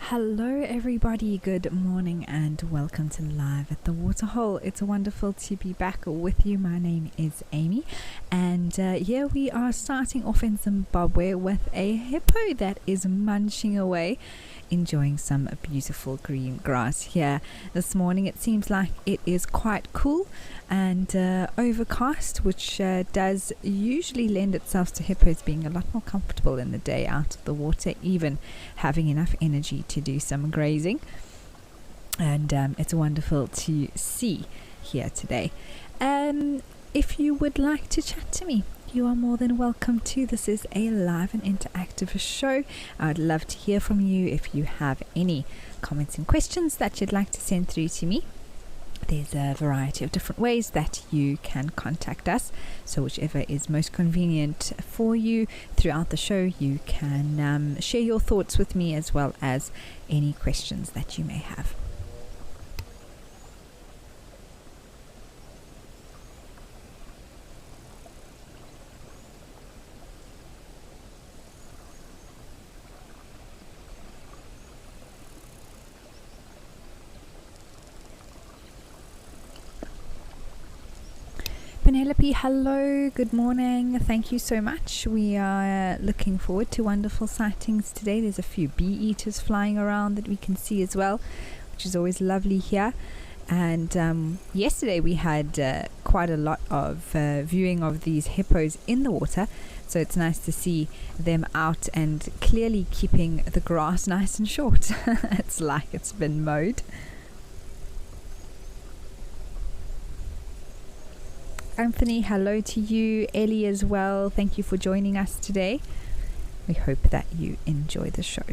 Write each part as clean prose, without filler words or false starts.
Hello everybody, good morning and welcome to Live at the Waterhole. It's wonderful to be back with you. My name is Amy and here we are starting off in Zimbabwe with a hippo that is munching away, enjoying some beautiful green grass here. This morning it seems like it is quite cool and overcast, which does usually lend itself to hippos being a lot more comfortable in the day out of the water, even having enough energy to do some grazing. And it's wonderful to see here today. If you would like to chat to me, you are more than welcome to. This is a live and interactive show. I'd love to hear from you. If you have any comments and questions that you'd like to send through to me, there's a variety of different ways that you can contact us. So whichever is most convenient for you throughout the show, you can share your thoughts with me as well as any questions that you may have. Penelope, hello, good morning. Thank you so much. We are looking forward to wonderful sightings today. There's a few bee eaters flying around that we can see as well, which is always lovely here. And yesterday we had quite a lot of viewing of these hippos in the water. So it's nice to see them out and clearly keeping the grass nice and short. It's like it's been mowed. Anthony, hello to you. Ellie as well. Thank you for joining us today. We hope that you enjoy the show.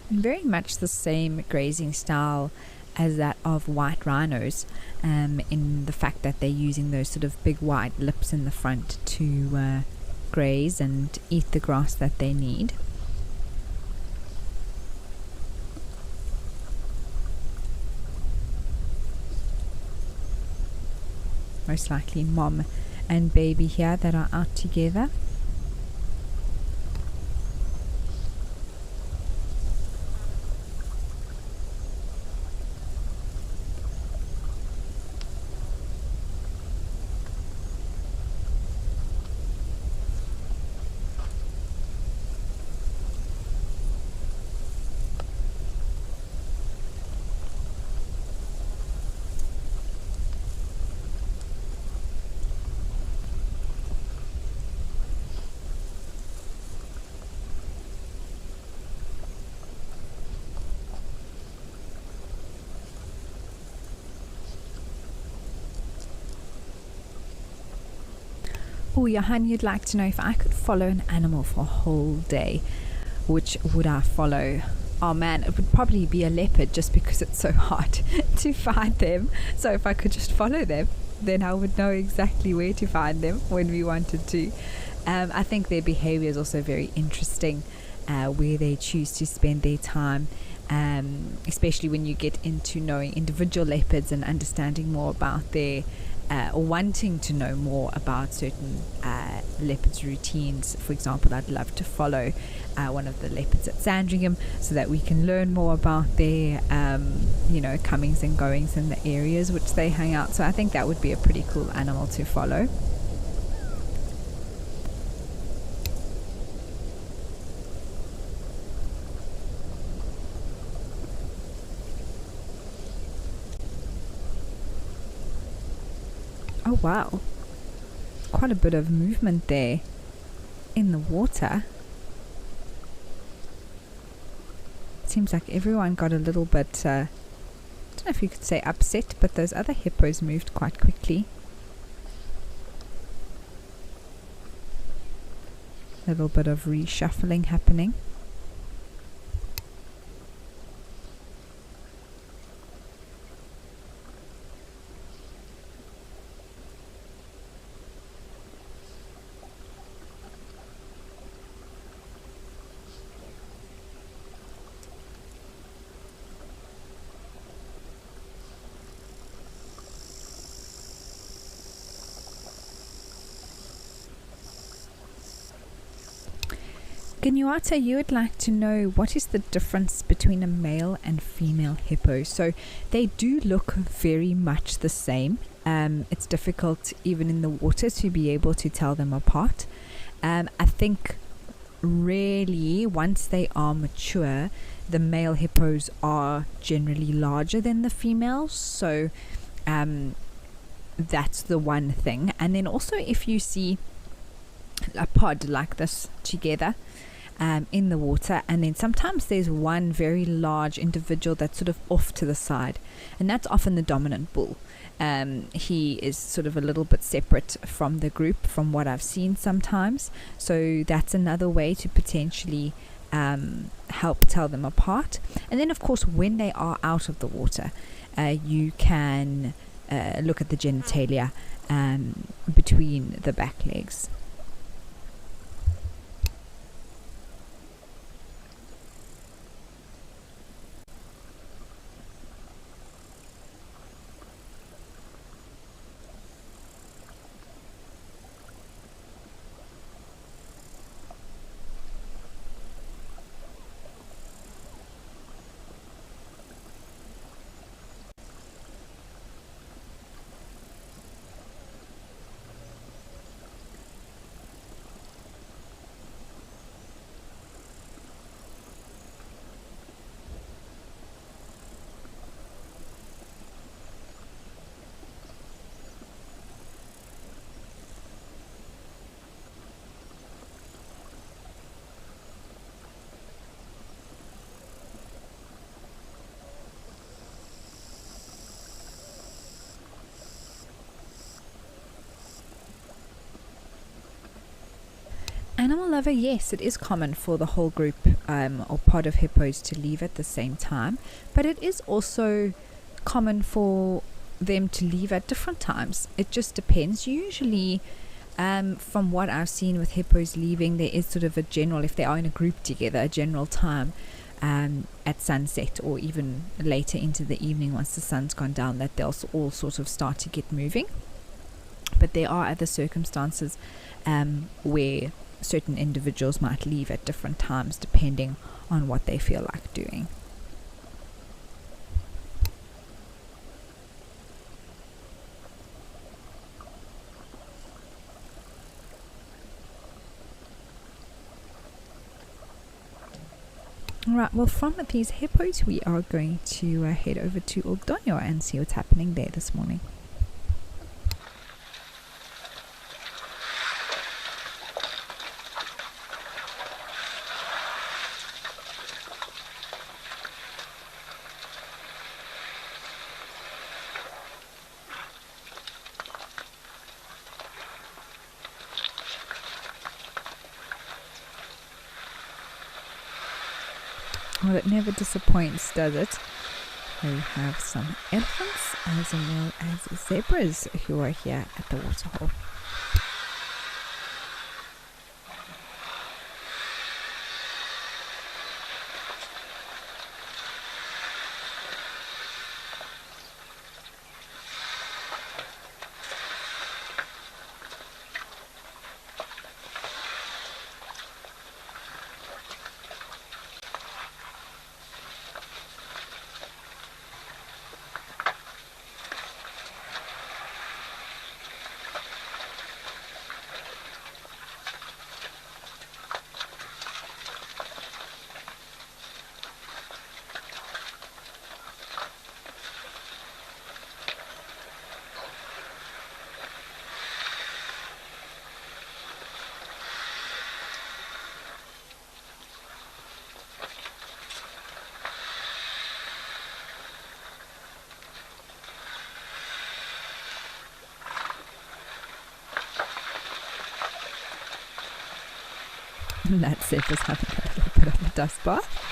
Very much the same grazing style as that of white rhinos, in the fact that they're using those sort of big wide lips in the front to graze and eat the grass that they need. Most likely mom and baby here that are out together. Oh, Johan, you'd like to know if I could follow an animal for a whole day, which would I follow? Oh man, it would probably be a leopard just because it's so hard to find them. So if I could just follow them, then I would know exactly where to find them when we wanted to. I think their behavior is also very interesting, where they choose to spend their time, especially when you get into knowing individual leopards and understanding more about their or wanting to know more about certain leopards' routines. For example, I'd love to follow one of the leopards at Sandringham so that we can learn more about their comings and goings in the areas which they hang out. So I think that would be a pretty cool animal to follow. Oh wow, quite a bit of movement there in the water. Seems like everyone got a little bit, I don't know if you could say upset, but those other hippos moved quite quickly. A little bit of reshuffling happening. Ganuata, you would like to know what is the difference between a male and female hippo. So they do look very much the same. It's difficult even in the water to be able to tell them apart. I think really once they are mature, the male hippos are generally larger than the females. So that's the one thing. And then also if you see a pod like this together in the water, and then sometimes there's one very large individual that's sort of off to the side, and that's often the dominant bull. He is sort of a little bit separate from the group from what I've seen sometimes, so that's another way to potentially help tell them apart. And then of course when they are out of the water, you can look at the genitalia between the back legs. Animal lover, yes, it is common for the whole group or pod of hippos to leave at the same time, but it is also common for them to leave at different times. It just depends. Usually, from what I've seen with hippos leaving, there is sort of a general, if they are in a group together, a general time at sunset or even later into the evening once the sun's gone down, that they'll all sort of start to get moving. But there are other circumstances where certain individuals might leave at different times depending on what they feel like doing. Alright, well from these hippos we are going to head over to Oldonyo and see what's happening there this morning. Well, it never disappoints, does it? We have some elephants as well as zebras who are here at the waterhole. That Seth is having a little bit of a dust bath.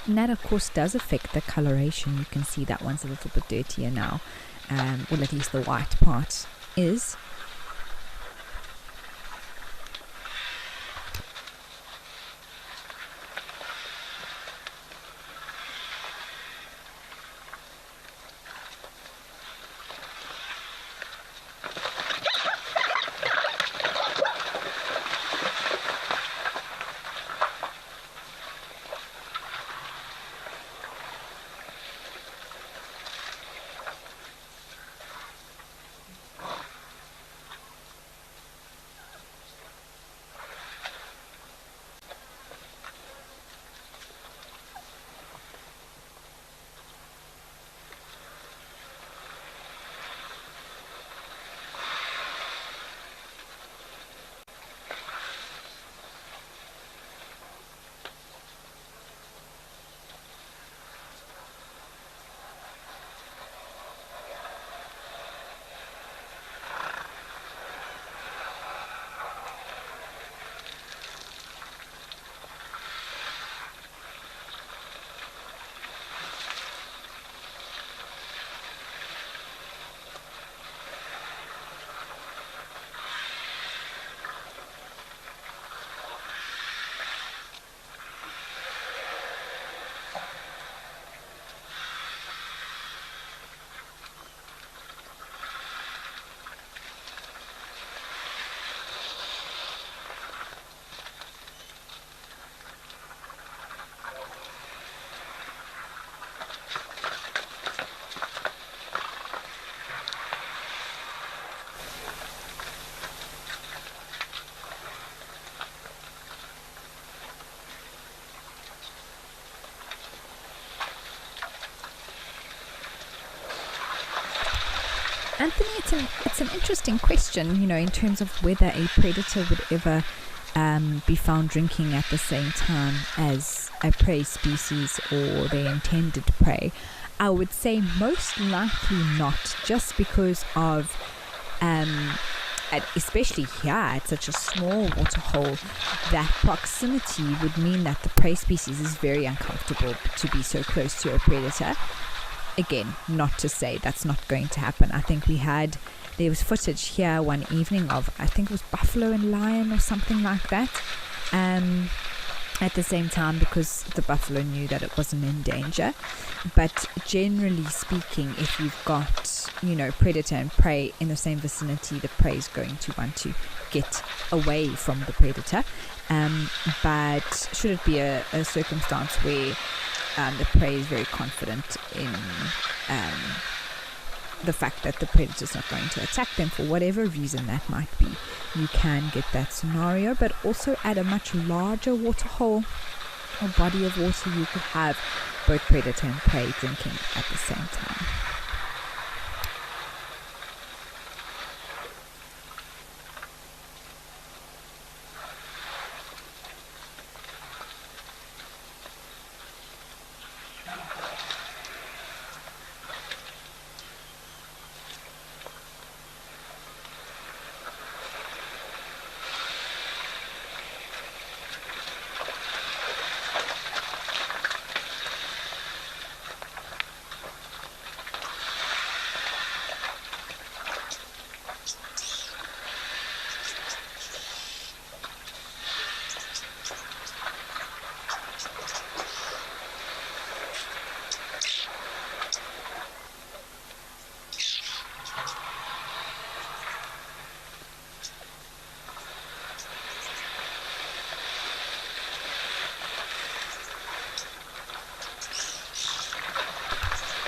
And that of course does affect the coloration. You can see that one's a little bit dirtier now, or at least the white part is. Anthony, it's an interesting question, in terms of whether a predator would ever be found drinking at the same time as a prey species or their intended prey. I would say most likely not, just because of, especially here at such a small waterhole, that proximity would mean that the prey species is very uncomfortable to be so close to a predator. Again, not to say that's not going to happen. I think there was footage here one evening of, I think it was buffalo and lion or something like that, at the same time, because the buffalo knew that it wasn't in danger. But generally speaking, if you've got, predator and prey in the same vicinity, the prey is going to want to get away from the predator. But should it be a circumstance where the prey is very confident in the fact that the predator is not going to attack them for whatever reason that might be, you can get that scenario. But also at a much larger waterhole or body of water, you could have both predator and prey drinking at the same time.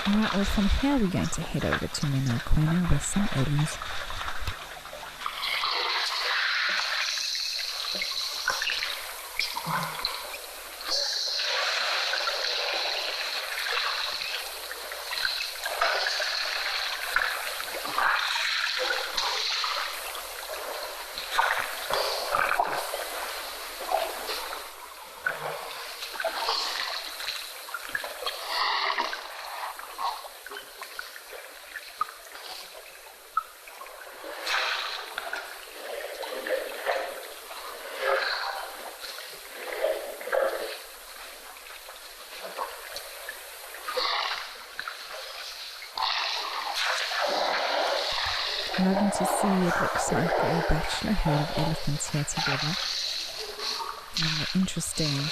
Alright, well from here we're going to head over to Menakwana with some eddies. Lovely to see. It looks like a bachelor herd of elephants here together. And the interesting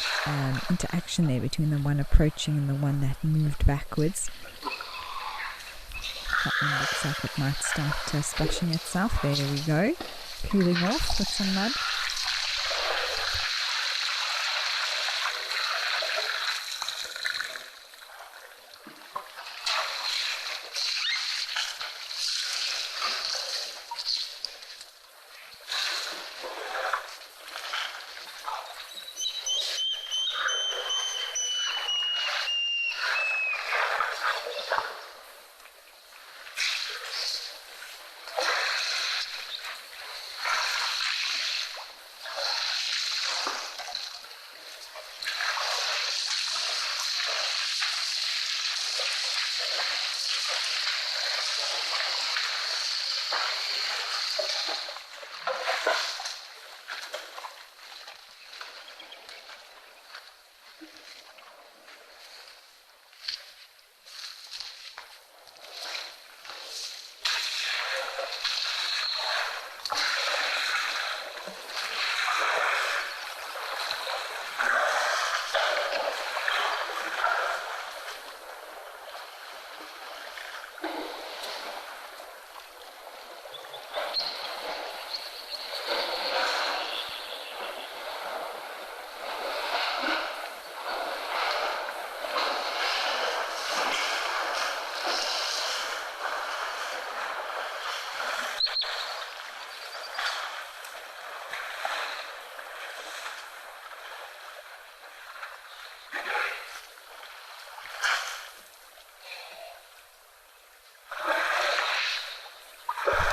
interaction there between the one approaching and the one that moved backwards. That one looks like it might start splashing itself. There we go. Cooling off with some mud.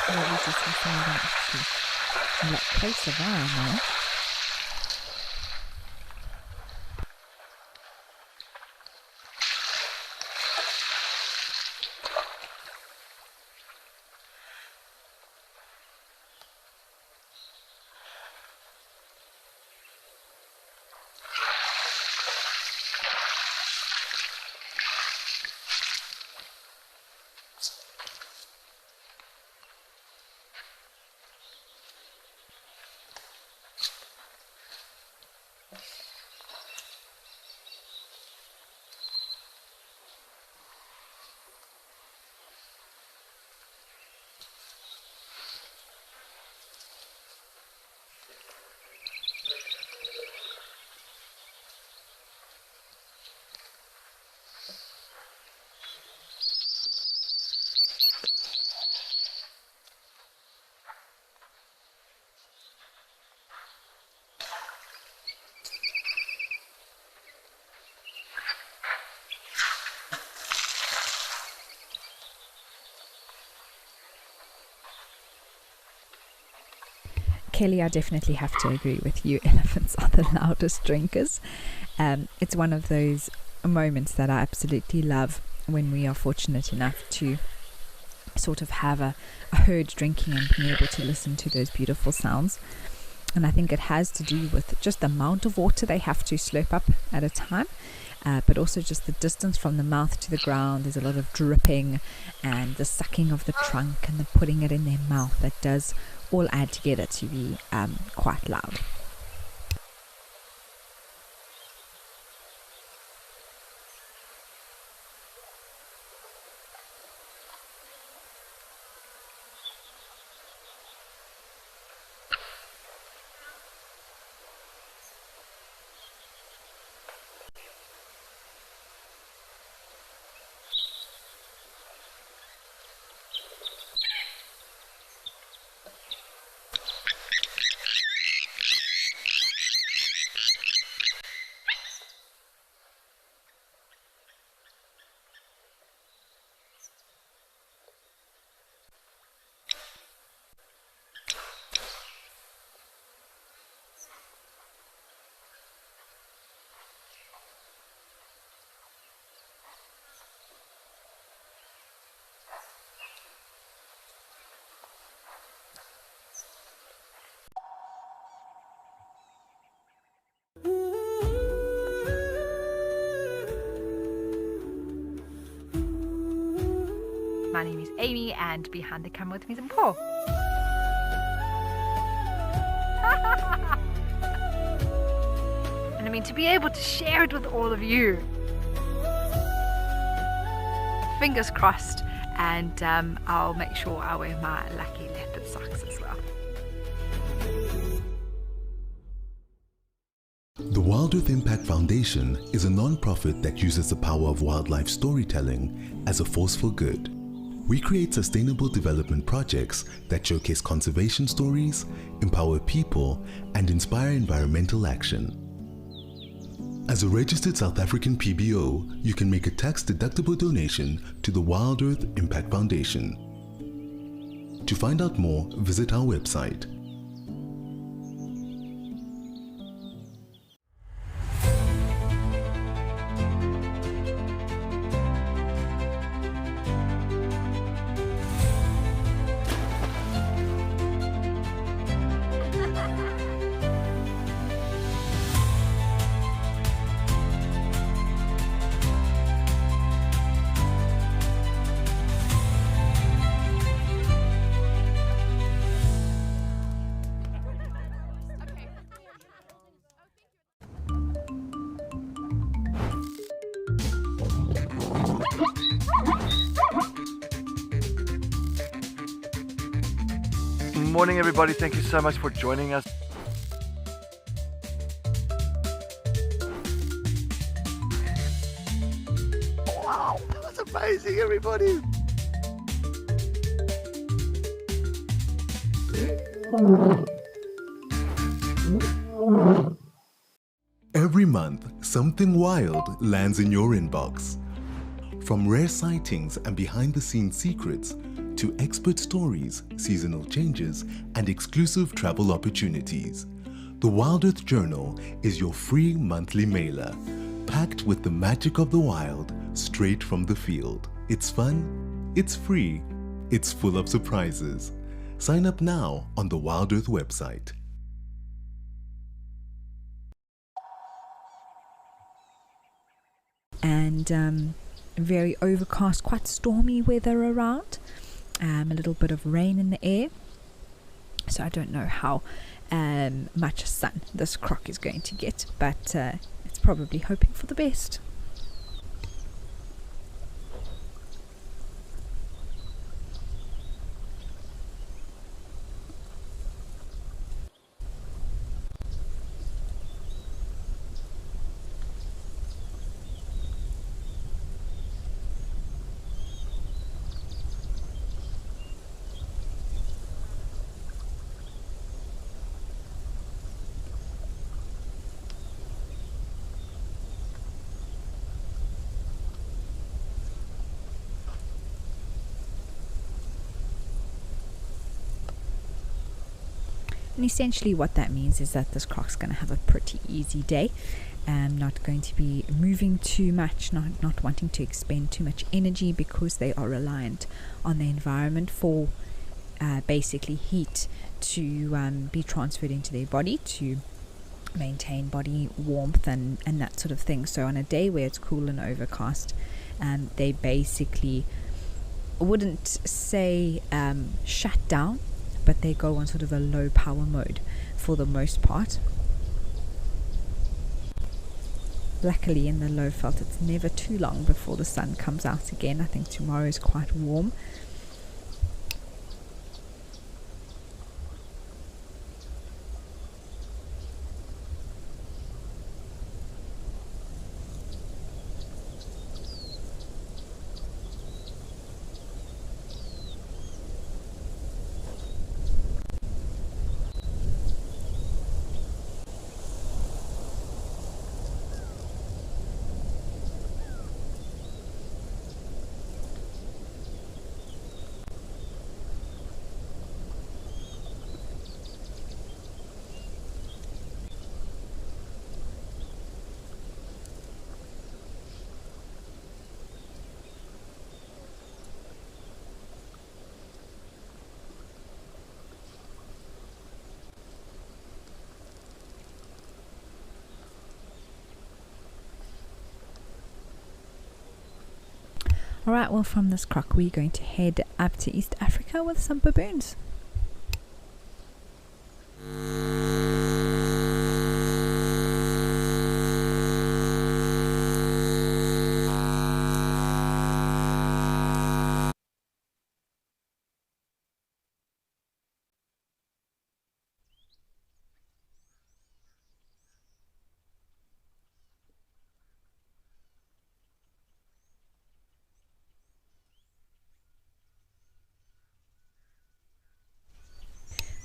Lovely to see some of them actually a lot closer there now. Kelly, I definitely have to agree with you. Elephants are the loudest drinkers. It's one of those moments that I absolutely love when we are fortunate enough to sort of have a herd drinking and being able to listen to those beautiful sounds. And I think it has to do with just the amount of water they have to slurp up at a time, but also just the distance from the mouth to the ground. There's a lot of dripping and the sucking of the trunk and the putting it in their mouth that does all add together to be quite loud. Amy, and behind the camera with me is Paul. And I mean, to be able to share it with all of you, fingers crossed, and I'll make sure I wear my lucky leopard socks as well. The Wild Earth Impact Foundation is a non-profit that uses the power of wildlife storytelling as a force for good. We create sustainable development projects that showcase conservation stories, empower people, and inspire environmental action. As a registered South African PBO, you can make a tax-deductible donation to the Wild Earth Impact Foundation. To find out more, visit our website. Morning everybody, thank you so much for joining us. Wow, that was amazing everybody. Every month, something wild lands in your inbox. From rare sightings and behind-the-scenes secrets to expert stories, seasonal changes, and exclusive travel opportunities, the Wild Earth Journal is your free monthly mailer, packed with the magic of the wild straight from the field. It's fun, it's free, it's full of surprises. Sign up now on the Wild Earth website. And very overcast, quite stormy weather around. A little bit of rain in the air, so I don't know how much sun this croc is going to get, but it's probably hoping for the best. And essentially what that means is that this croc's going to have a pretty easy day. Not going to be moving too much, not wanting to expend too much energy, because they are reliant on the environment for basically heat to be transferred into their body to maintain body warmth and that sort of thing. So on a day where it's cool and overcast, they basically wouldn't say shut down, but they go on sort of a low power mode for the most part. Luckily in the low felt it's never too long before the sun comes out again. I think tomorrow is quite warm. Alright, well, from this croc we're going to head up to East Africa with some baboons.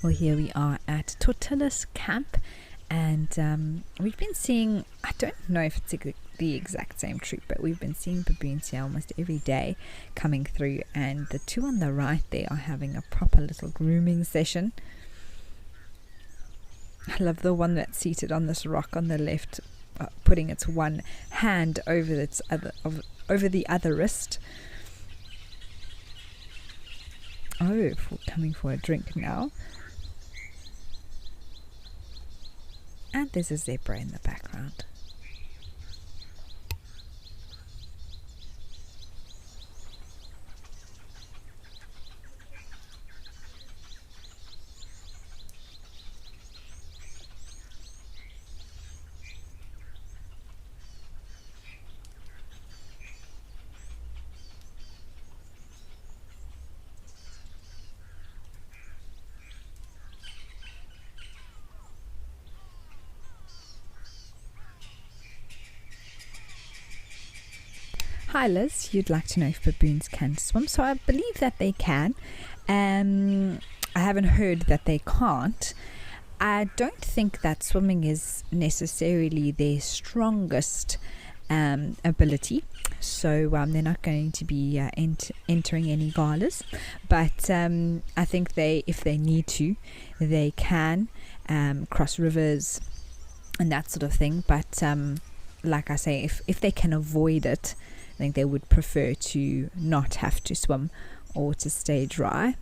Well, here we are at Tortillas Camp, and we've been seeing, I don't know if it's the exact same troop, but we've been seeing baboons here almost every day coming through, and the two on the right there are having a proper little grooming session. I love the one that's seated on this rock on the left, putting its one hand over the other wrist. Oh, coming for a drink now. And there's a zebra in the background. Hi Liz, you'd like to know if baboons can swim. So I believe that they can. I haven't heard that they can't. I don't think that swimming is necessarily their strongest ability. So they're not going to be entering any galas. But I think if they need to, they can cross rivers and that sort of thing. But like I say, if they can avoid it, I think they would prefer to not have to swim or to stay dry.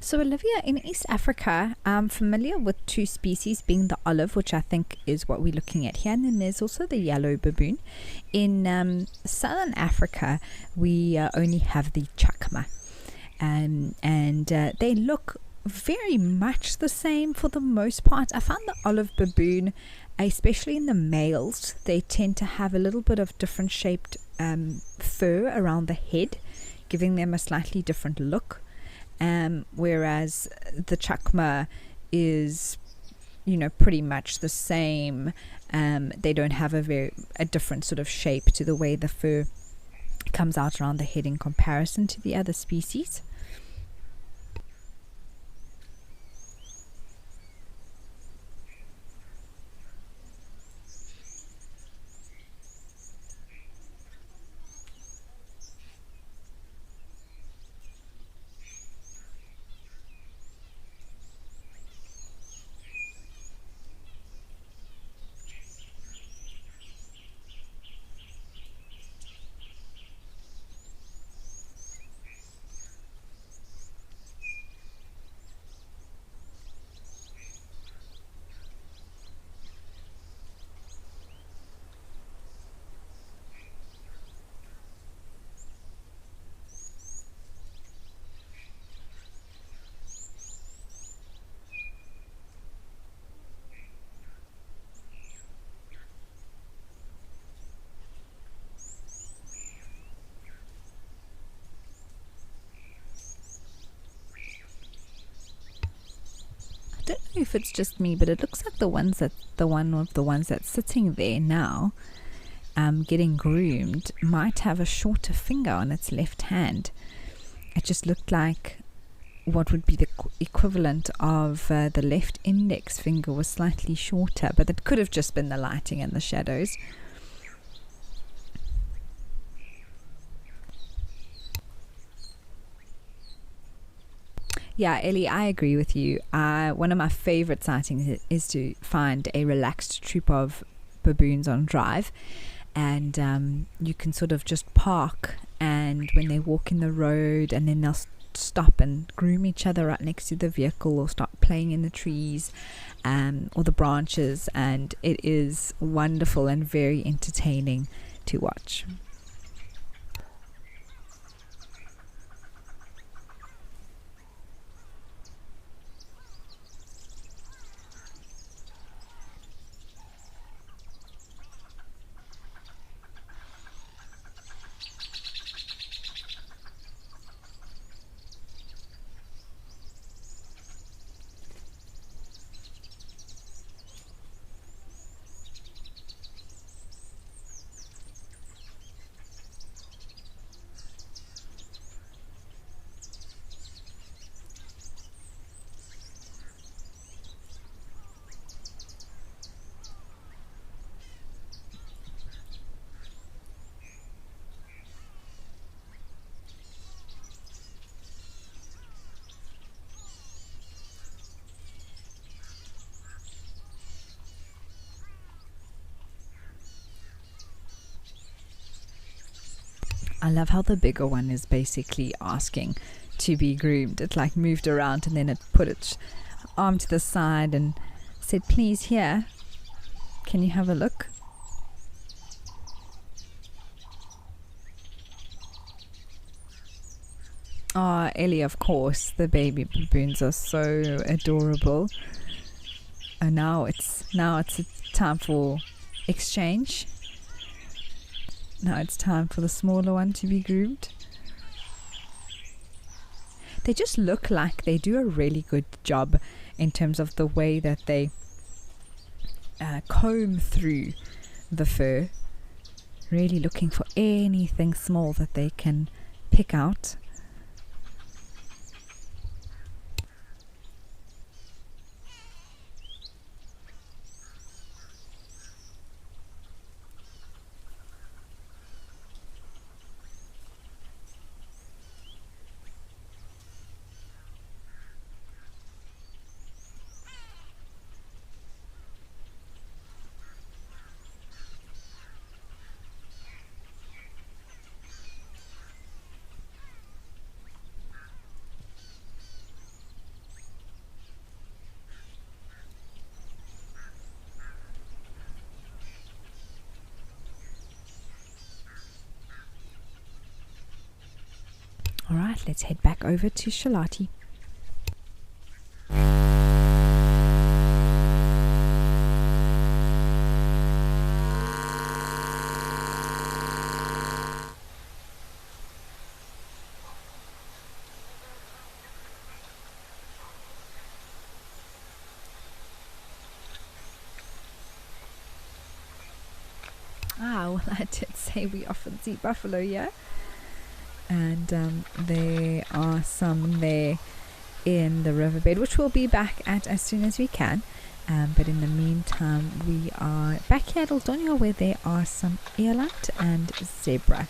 So Olivia, in East Africa, I'm familiar with two species, being the olive, which I think is what we're looking at here, and then there's also the yellow baboon. In Southern Africa, we only have the chakma, and they look very much the same for the most part. I found the olive baboon, especially in the males, they tend to have a little bit of different shaped fur around the head, giving them a slightly different look. Whereas the chakma is, pretty much the same. They don't have a different sort of shape to the way the fur comes out around the head in comparison to the other species. know if it's just me, but it looks like the one of the ones that's sitting there now, getting groomed, might have a shorter finger on its left hand. It just looked like what would be the equivalent of the left index finger was slightly shorter, but it could have just been the lighting and the shadows. Yeah, Ellie, I agree with you. One of my favorite sightings is to find a relaxed troop of baboons on drive, and you can sort of just park, and when they walk in the road, and then they'll stop and groom each other right next to the vehicle, or start playing in the trees or the branches, and it is wonderful and very entertaining to watch. I love how the bigger one is basically asking to be groomed. It like moved around and then it put its arm to the side and said, "Please, here, can you have a look?" Ah, Ellie, of course, the baby baboons are so adorable. And now it's a time for exchange. Now it's time for the smaller one to be groomed. They just look like they do a really good job in terms of the way that they comb through the fur, really looking for anything small that they can pick out. Alright, let's head back over to Shalati. Well, I did say we often see buffalo here. And there are some there in the riverbed, which we'll be back at as soon as we can. But in the meantime, we are back here at Aldonia, where there are some eland and zebra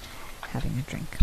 having a drink.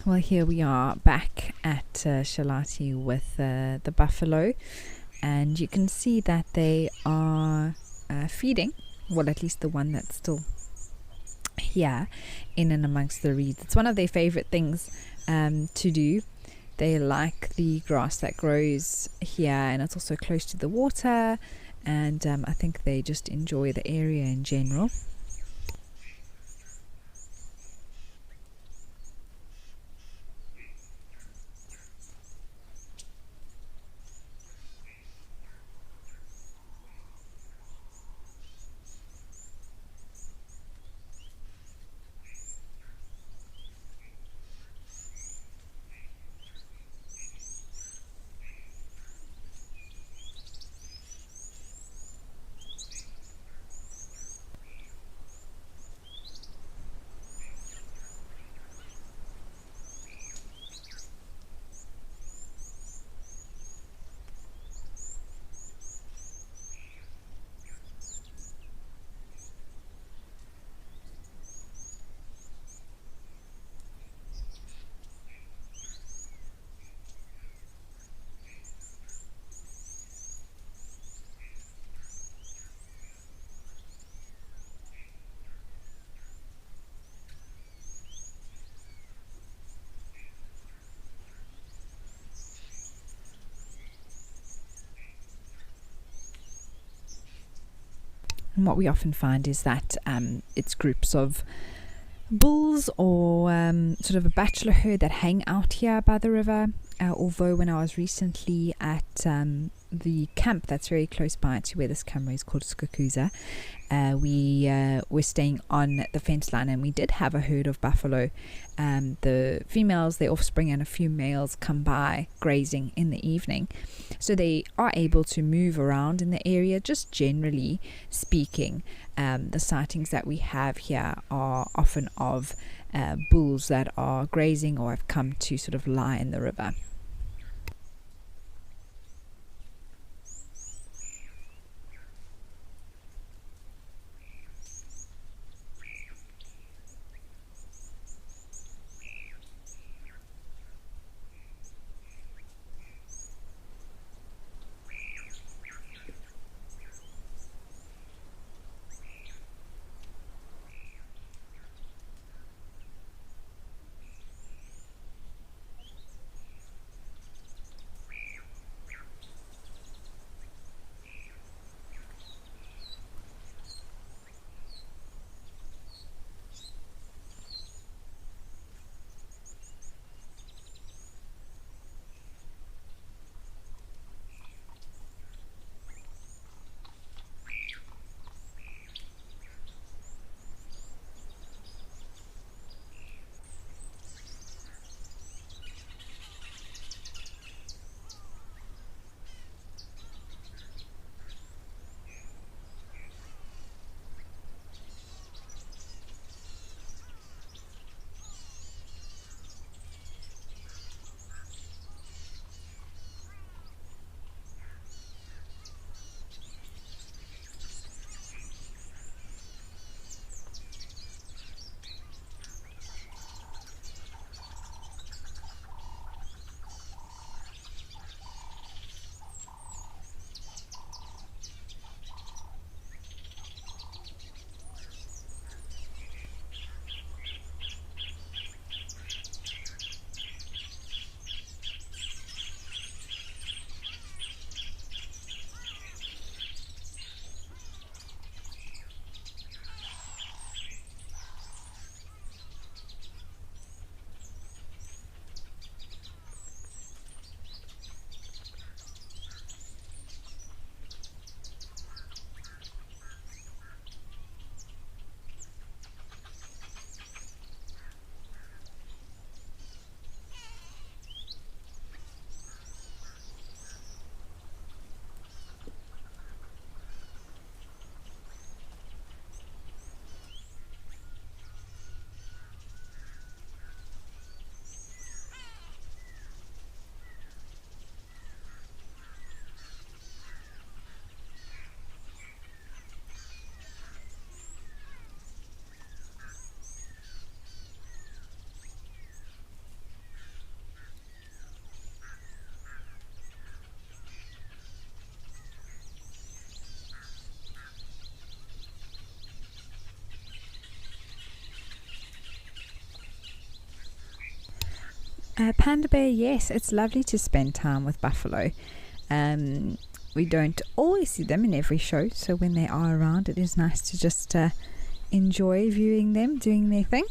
Well, here we are back at Shalati with the buffalo, and you can see that they are feeding, well, at least the one that's still here in and amongst the reeds. It's one of their favorite things to do. They like the grass that grows here, and it's also close to the water, and I think they just enjoy the area in general. And what we often find is that it's groups of bulls or sort of a bachelor herd that hang out here by the river. Although when I was recently at the camp that's very close by to where this camera is, called Skukuza, we were staying on the fence line, and we did have a herd of buffalo. The females, their offspring, and a few males come by grazing in the evening, so they are able to move around in the area. Just generally speaking, the sightings that we have here are often of bulls that are grazing or have come to sort of lie in the river. Panda bear, yes, it's lovely to spend time with buffalo. We don't always see them in every show, so when they are around, it is nice to just enjoy viewing them doing their thing.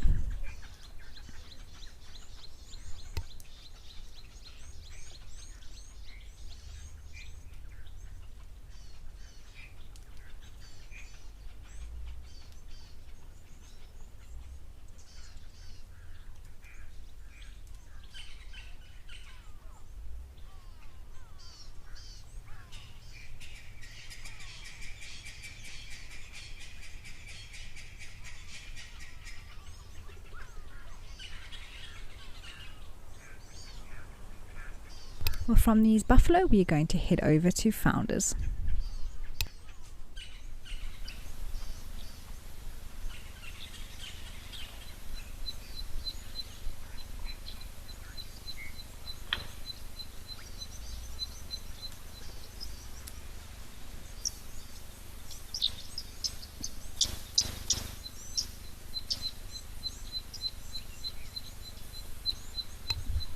Well, from these buffalo, we are going to head over to Founders.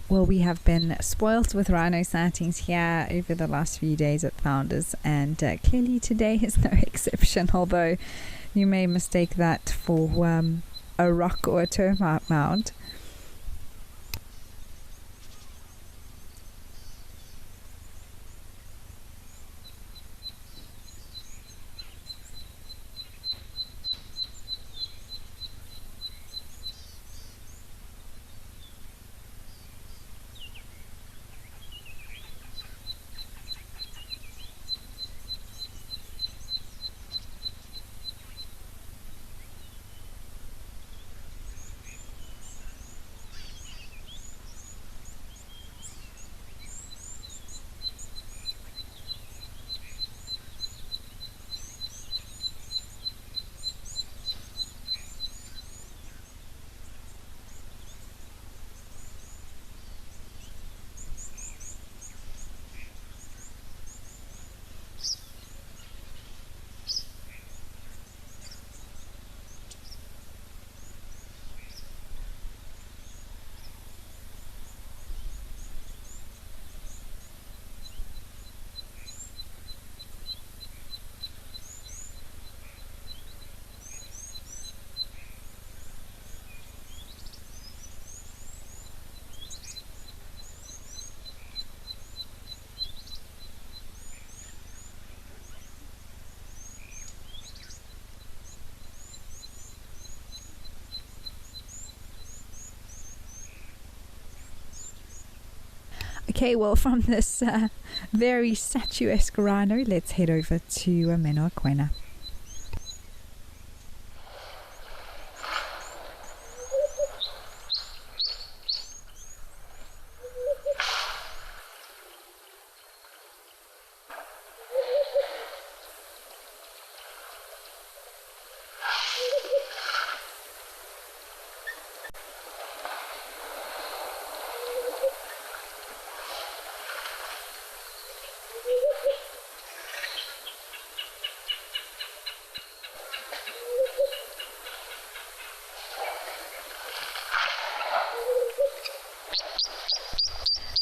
Well, we have been spoilt with rhino sightings here over the last few days at Founders, and clearly today is no exception, although you may mistake that for a rock or a termite mound. Okay, well, from this very statuesque rhino, let's head over to Menoaquena.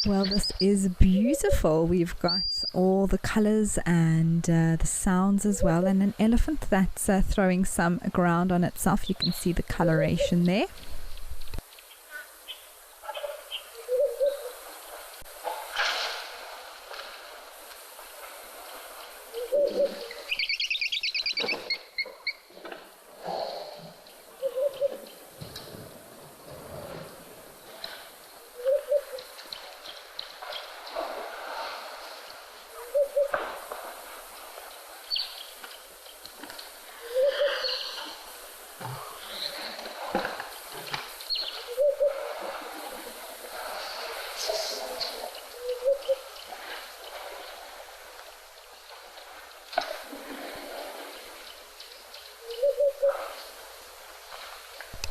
Well, this is beautiful. We've got all the colors and the sounds as well, and an elephant that's throwing some ground on itself. You can see the coloration there.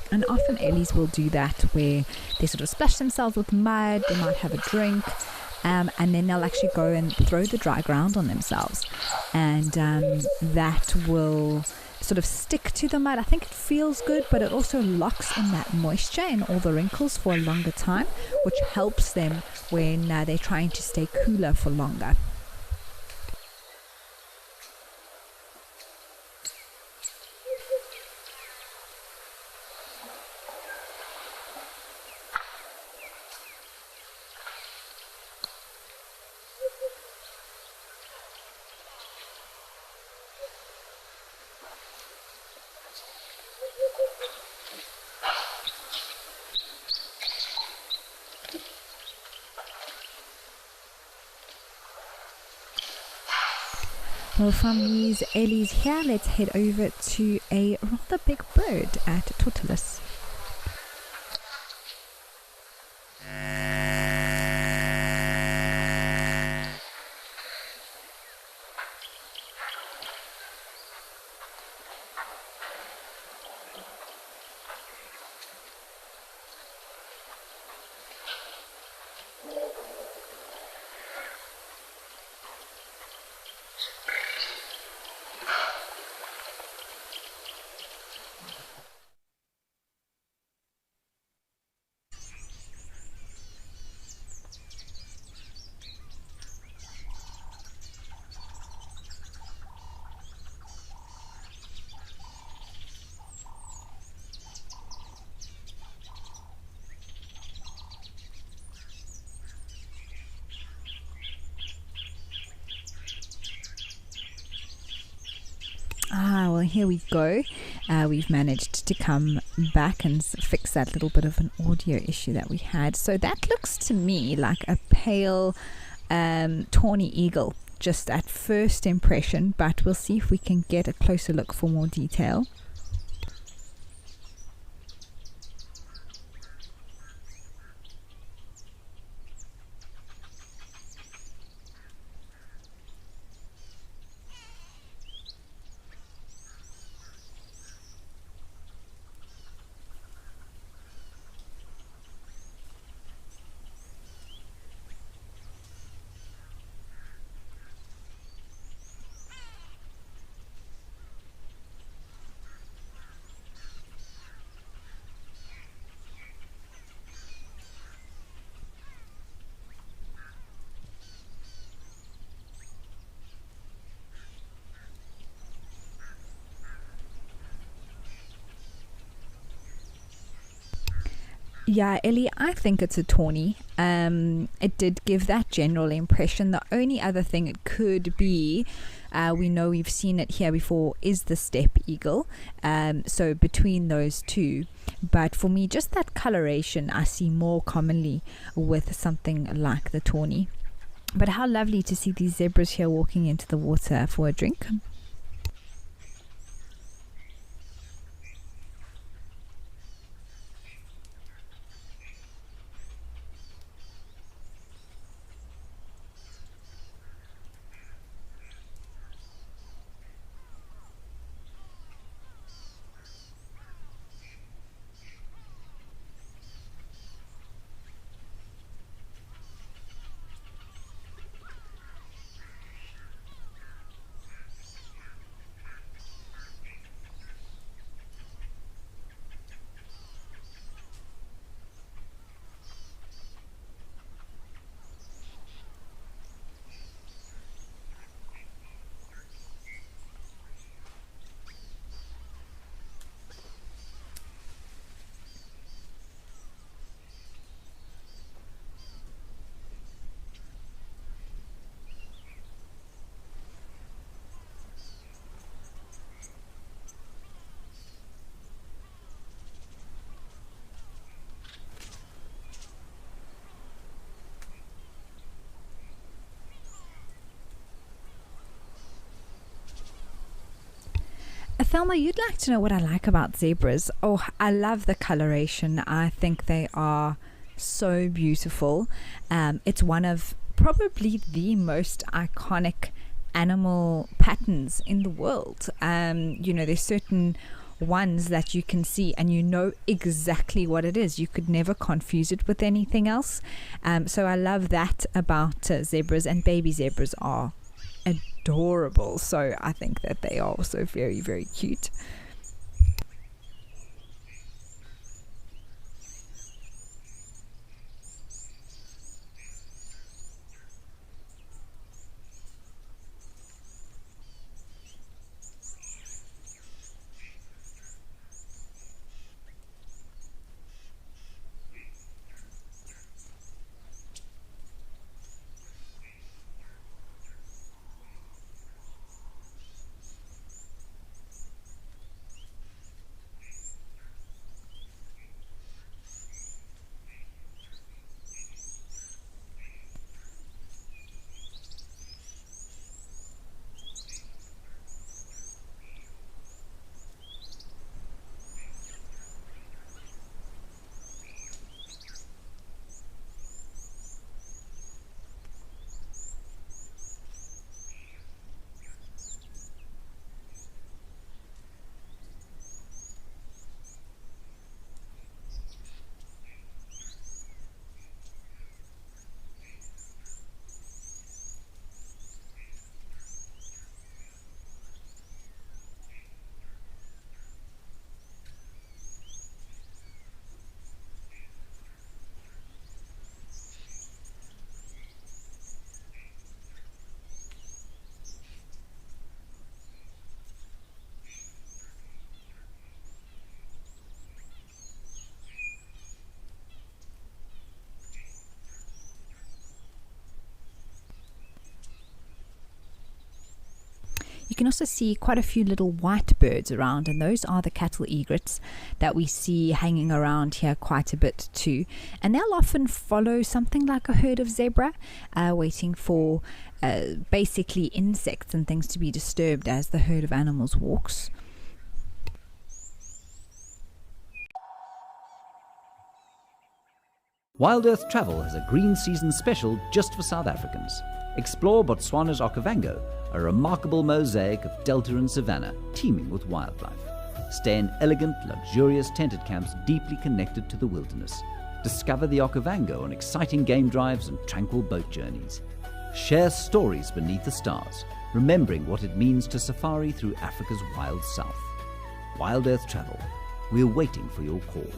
And often Ellies will do that where they sort of splash themselves with mud, they might have a drink, and then they'll actually go and throw the dry ground on themselves. And that will sort of stick to the mud. I think it feels good, but it also locks in that moisture and all the wrinkles for a longer time, which helps them when they're trying to stay cooler for longer. Well, from these ellies here, let's head over to a rather big bird at Tortoise. Well, here we go. We've managed to come back and fix that little bit of an audio issue that we had. So that looks to me like a pale tawny eagle, just at first impression, but we'll see if we can get a closer look for more detail. Yeah, Ellie, I think it's a tawny. It did give that general impression. The only other thing it could be, we know we've seen it here before, is the steppe eagle. So between those two. But for me, just that coloration I see more commonly with something like the tawny. But how lovely to see these zebras here walking into the water for a drink. Thelma, you'd like to know what I like about zebras. Oh, I love the coloration. I think they are so beautiful. It's one of probably the most iconic animal patterns in the world. There's certain ones that you can see and you know exactly what it is. You could never confuse it with anything else. So I love that about zebras, and baby zebras are adorable. So I think that they are also very, very cute. You can also see quite a few little white birds around, and those are the cattle egrets that we see hanging around here quite a bit too. And they'll often follow something like a herd of zebra, waiting for basically insects and things to be disturbed as the herd of animals walks. Wild Earth Travel has a green season special just for South Africans. Explore Botswana's Okavango, a remarkable mosaic of delta and savanna teeming with wildlife. Stay in elegant, luxurious tented camps deeply connected to the wilderness. Discover the Okavango on exciting game drives and tranquil boat journeys. Share stories beneath the stars, remembering what it means to safari through Africa's wild south. Wild Earth Travel. We're waiting for your call.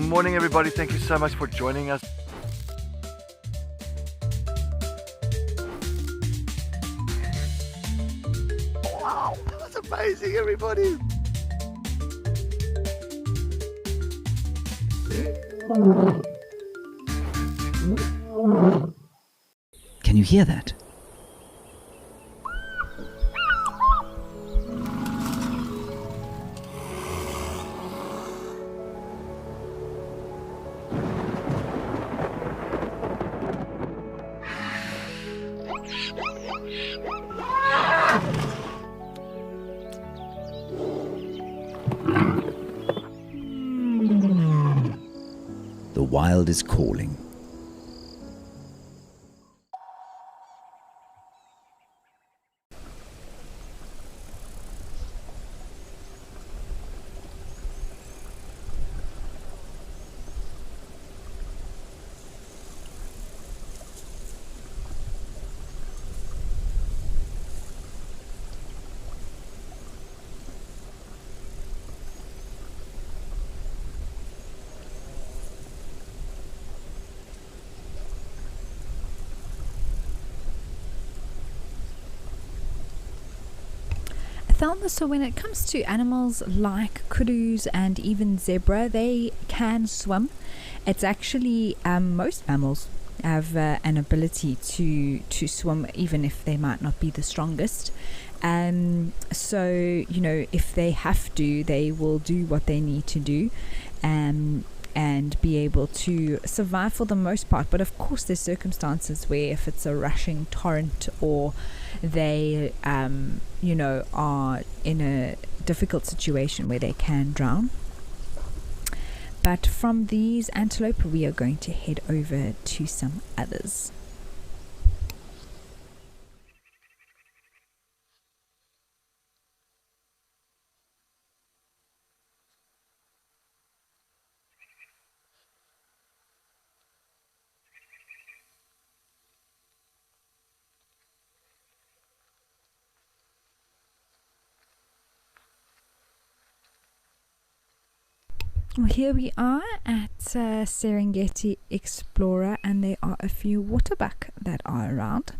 Morning, everybody. Thank you so much for joining us. Wow, that's amazing, everybody. Can you hear that? The wild is calling. Thelma, so when it comes to animals like kudus and even zebra, they can swim. It's actually most mammals have an ability to swim, even if they might not be the strongest. So, you know, if they have to, they will do what they need to do and be able to survive for the most part. But of course, there's circumstances where if it's a rushing torrent or they, you know, are in a difficult situation where they can drown. But from these antelope, we are going to head over to some others. Well, here we are at Serengeti Explorer, and there are a few waterbuck that are around.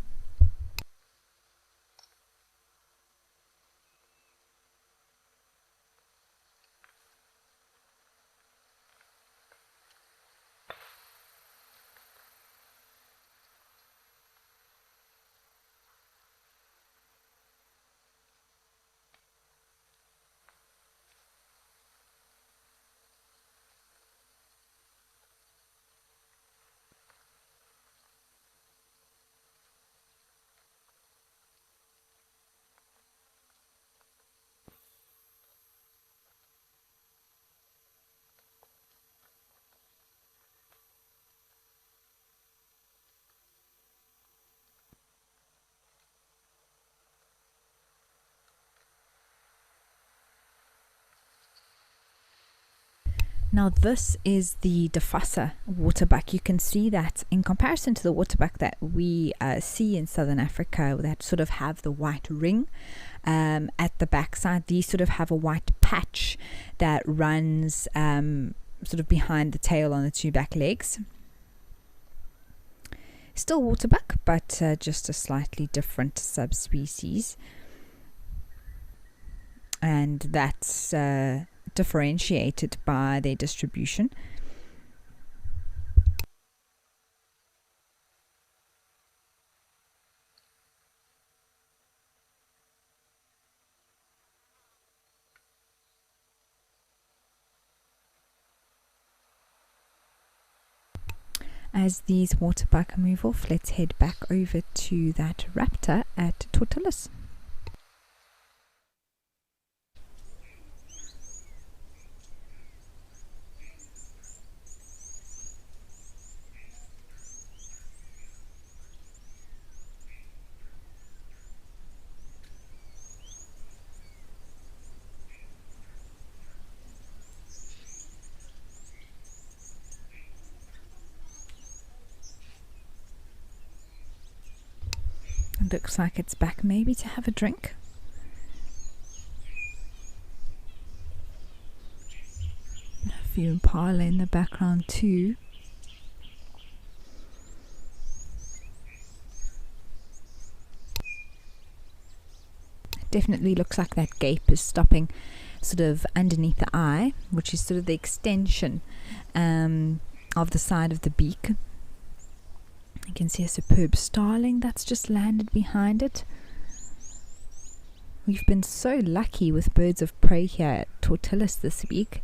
Now this is the Defassa waterbuck. You can see that in comparison to the waterbuck that we see in southern Africa that sort of have the white ring at the backside, these sort of have a white patch that runs sort of behind the tail on the two back legs. Still waterbuck, but just a slightly different subspecies. And that's differentiated by their distribution. As these waterbuck move off, let's head back over to that raptor at Tortolas. Looks like it's back maybe to have a drink. A few impala in the background too. Definitely looks like that gape is stopping sort of underneath the eye, which is sort of the extension of the side of the beak. You can see a superb starling that's just landed behind it. We've been so lucky with birds of prey here at Tortolas this week.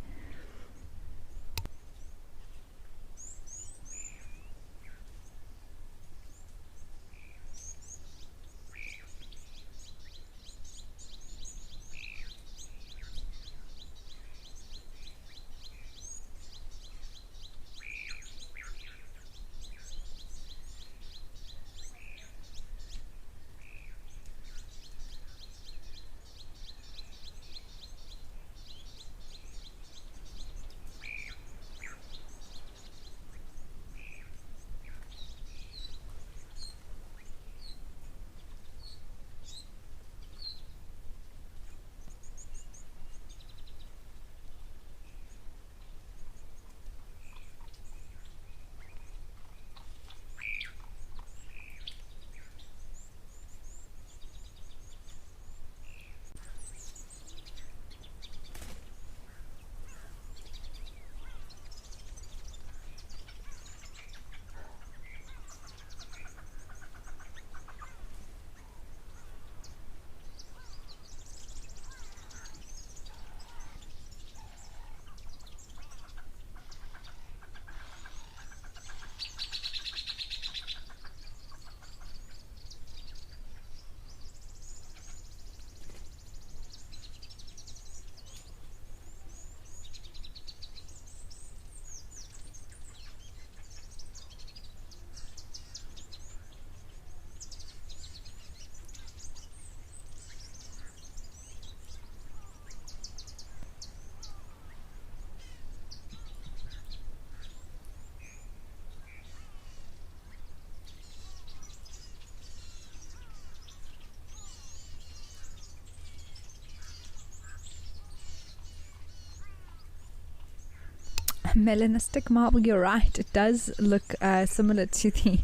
Melanistic marble, you're right. It does look similar to the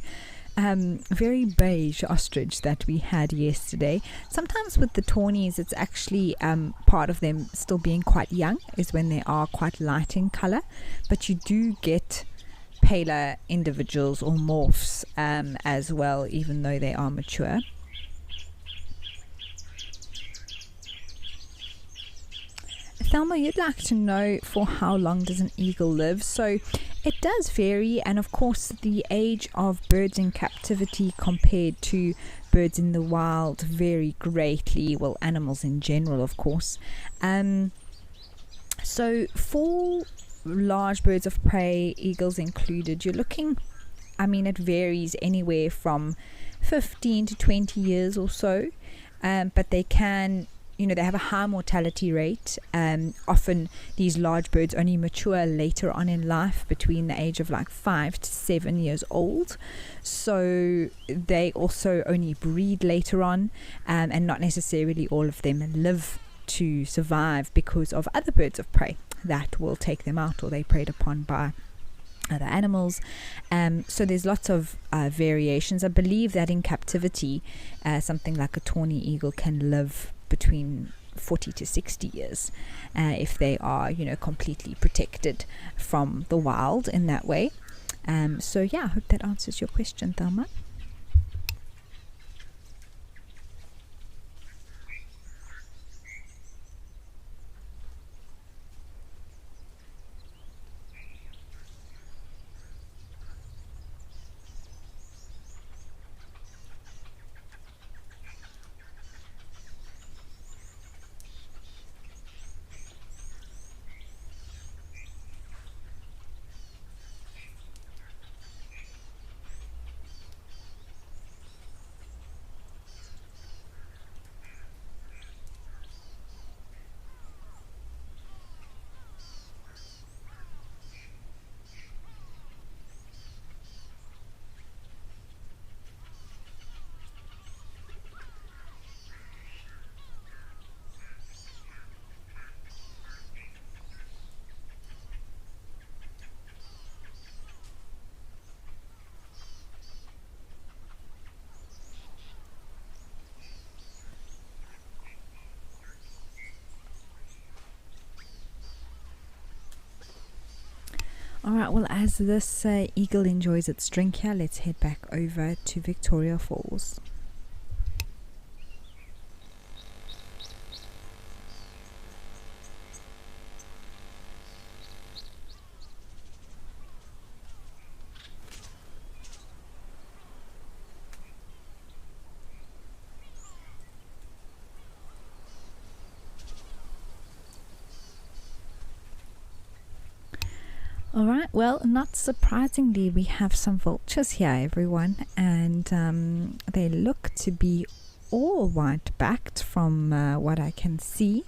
very beige ostrich that we had yesterday. Sometimes with the tawnies, it's actually part of them still being quite young is when they are quite light in color, but you do get paler individuals or morphs as well, even though they are mature. Thelma, you'd like to know for how long does an eagle live? So it does vary, and of course the age of birds in captivity compared to birds in the wild vary greatly. Well, animals in general, of course. So for large birds of prey, eagles included, you're looking, it varies anywhere from 15 to 20 years or so, but they can, they have a high mortality rate. Often these large birds only mature later on in life, between the age of 5 to 7 years old. So they also only breed later on, and not necessarily all of them live to survive because of other birds of prey that will take them out, or they're preyed upon by other animals. So there's lots of variations. I believe that in captivity, something like a tawny eagle can live between 40 to 60 years if they are, completely protected from the wild in that way. So yeah, I hope that answers your question, Thelma. Alright, well, as this eagle enjoys its drink here, let's head back over to Victoria Falls. Alright, well, not surprisingly, we have some vultures here, everyone, and they look to be all white-backed from what I can see.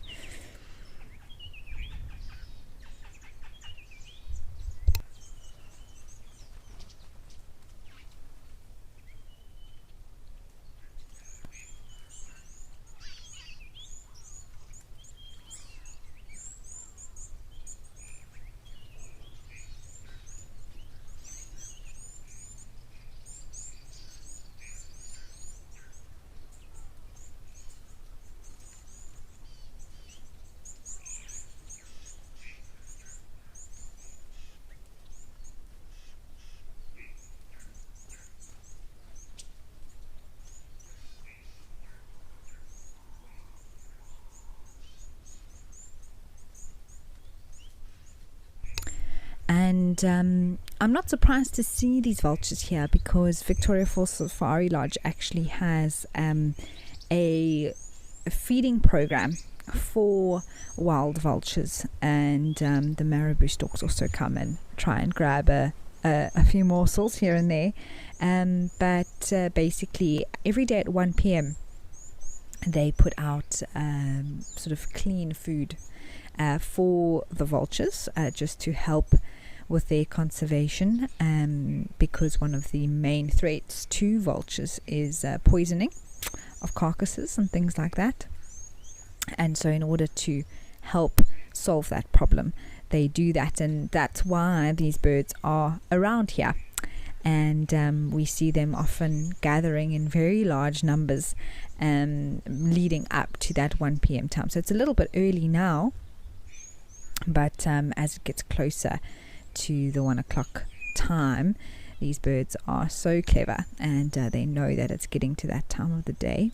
And I'm not surprised to see these vultures here, because Victoria Falls Safari Lodge actually has a feeding program for wild vultures, and the marabou storks also come and try and grab a few morsels here and there. But basically every day at 1 p.m. they put out sort of clean food for the vultures, just to help with their conservation, because one of the main threats to vultures is poisoning of carcasses and things like that. And so in order to help solve that problem, they do that, and that's why these birds are around here. And we see them often gathering in very large numbers leading up to that 1 p.m. time. So it's a little bit early now, but as it gets closer to the 1 o'clock time, these birds are so clever, and they know that it's getting to that time of the day.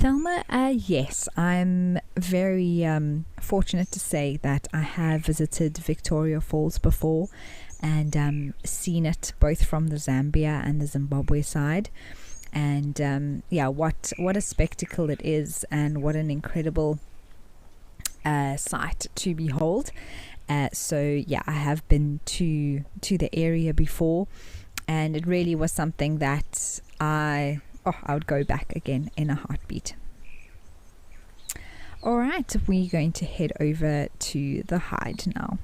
Thelma, yes, I'm very fortunate to say that I have visited Victoria Falls before, and seen it both from the Zambia and the Zimbabwe side. And what a spectacle it is, and what an incredible sight to behold. So I have been to the area before, and it really was something that I would go back again in a heartbeat. Alright, we're going to head over to the hide now.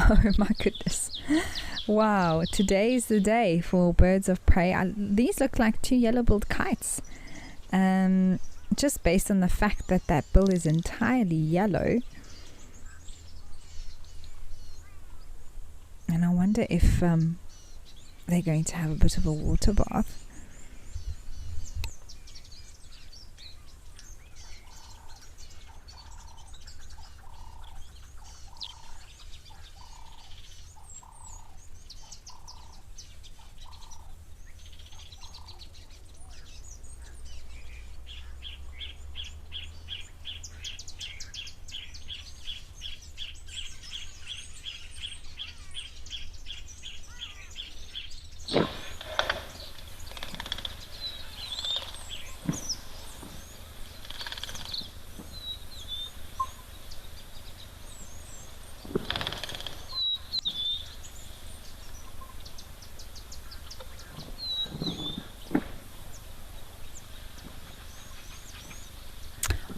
Oh my goodness. Wow, today's the day for birds of prey. These look like two yellow-billed kites. Just based on the fact that that bill is entirely yellow. And I wonder if they're going to have a bit of a water bath.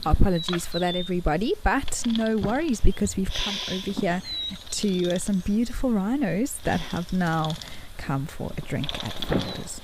Apologies for that, everybody, but no worries, because we've come over here to some beautiful rhinos that have now come for a drink at Founders.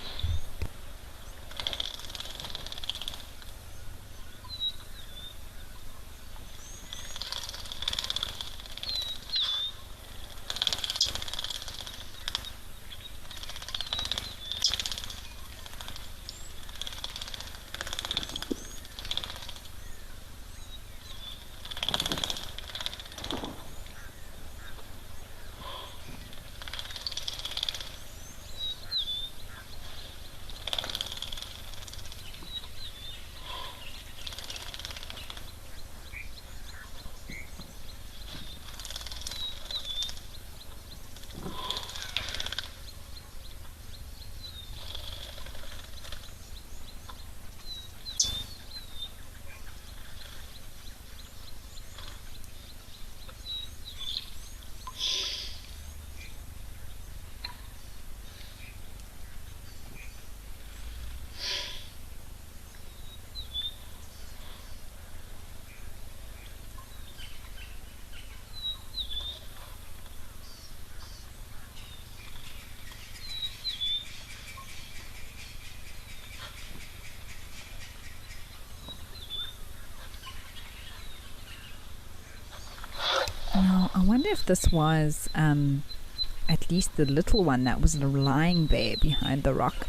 Now, I wonder if this was at least the little one that was lying there behind the rock.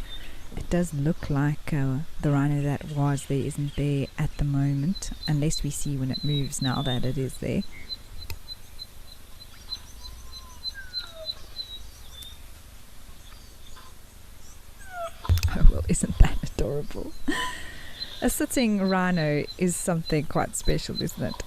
It does look like the rhino that was there isn't there at the moment, unless we see when it moves now that it is there. Oh, well, isn't that adorable? A sitting rhino is something quite special, isn't it?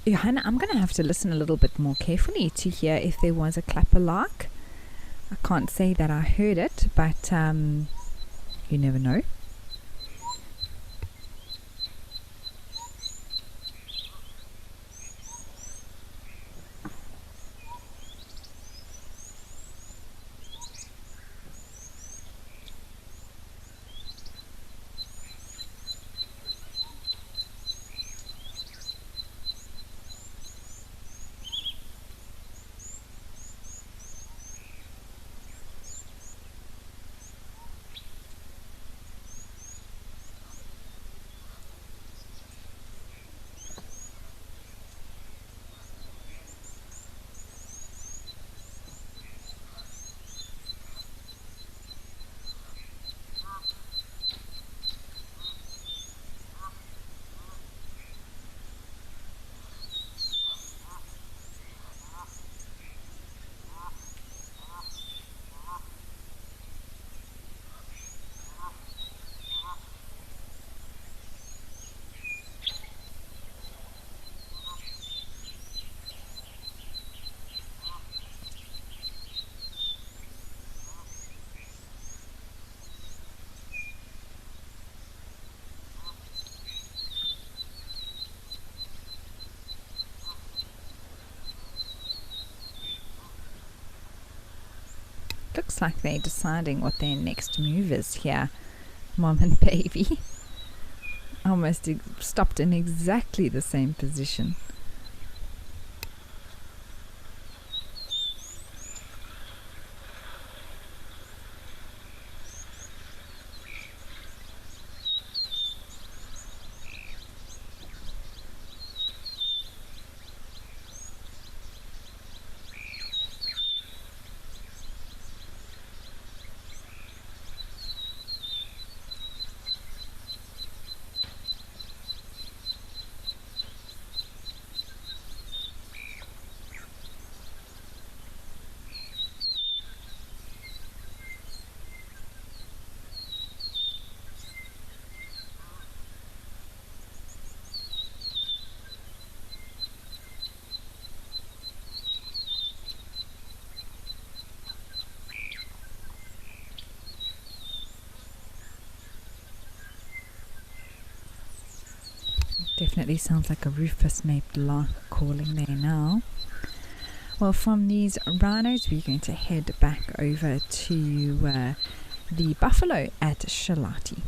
Johanna, I'm going to have to listen a little bit more carefully to hear if there was a clapper lark. I can't say that I heard it, but you never know. Looks like they're deciding what their next move is here, mom and baby. Almost stopped in exactly the same position. Definitely sounds like a rufous-napped lark calling there now. Well, from these rhinos, we're going to head back over to the buffalo at Shalati.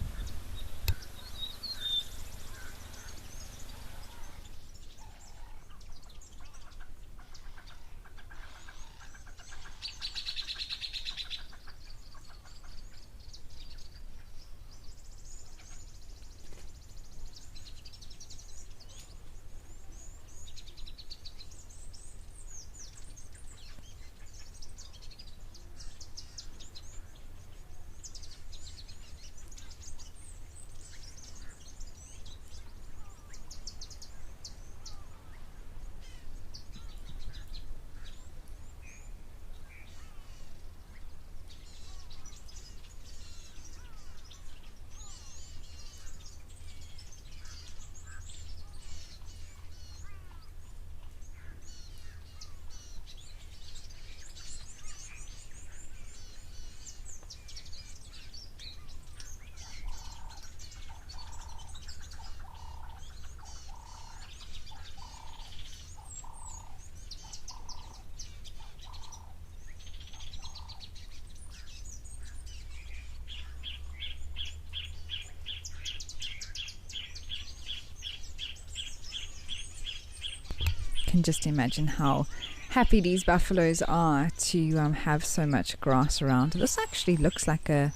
can just imagine how happy these buffaloes are to have so much grass around. This actually looks like a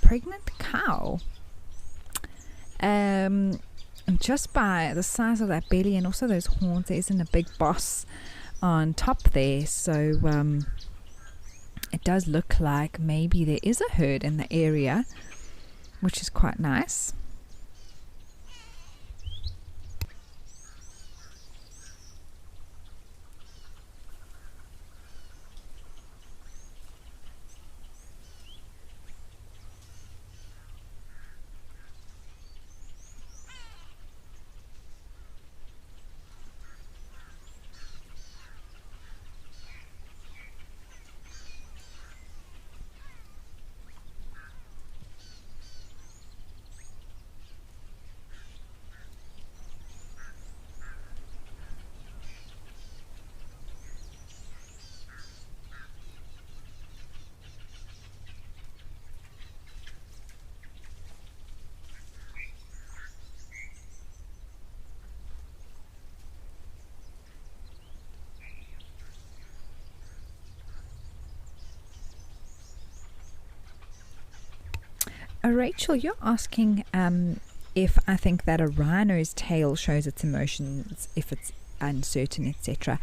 pregnant cow. And just by the size of that belly and also those horns, there isn't a big boss on top there. So it does look like maybe there is a herd in the area, which is quite nice. Rachel, you're asking if I think that a rhino's tail shows its emotions, if it's uncertain, etc.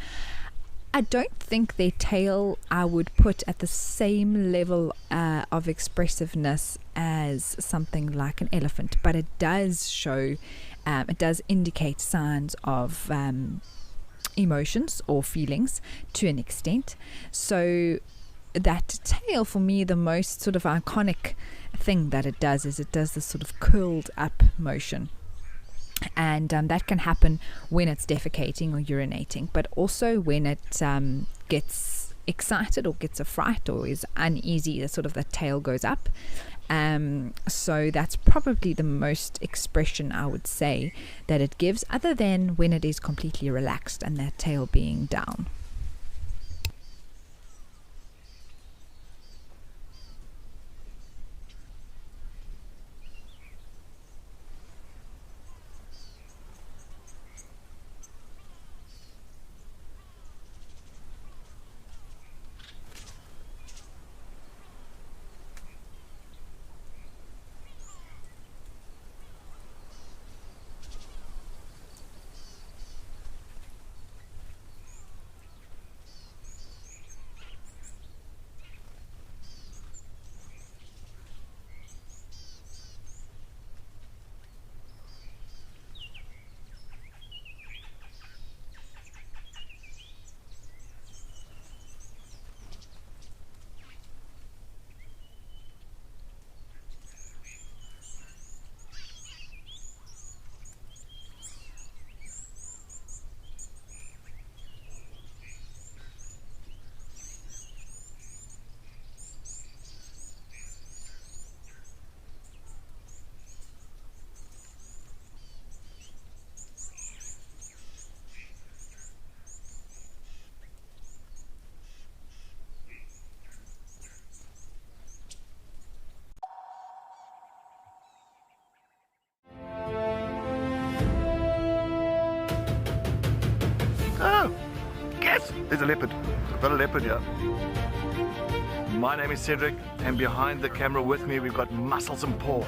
I don't think their tail I would put at the same level of expressiveness as something like an elephant, but it does show, it does indicate signs of emotions or feelings to an extent. So that tail, for me, the most sort of iconic thing that it does is it does this sort of curled up motion, and that can happen when it's defecating or urinating, but also when it gets excited or gets a fright or is uneasy, the sort of the tail goes up. So that's probably the most expression I would say that it gives, other than when it is completely relaxed and that tail being down. Oh, yes, there's a leopard. I've got a leopard here. My name is Cedric, and behind the camera with me we've got Muscles and Paul.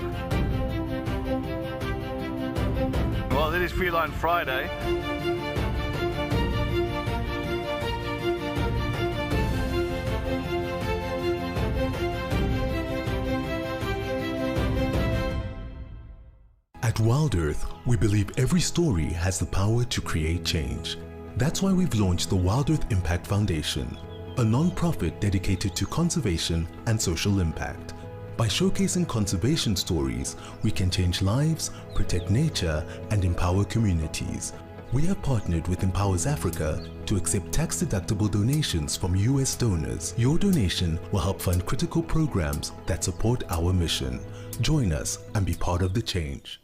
Well, it is Feline Friday. At Wild Earth, we believe every story has the power to create change. That's why we've launched the Wild Earth Impact Foundation, a non-profit dedicated to conservation and social impact. By showcasing conservation stories, we can change lives, protect nature, and empower communities. We have partnered with Empowers Africa to accept tax-deductible donations from US donors. Your donation will help fund critical programs that support our mission. Join us and be part of the change.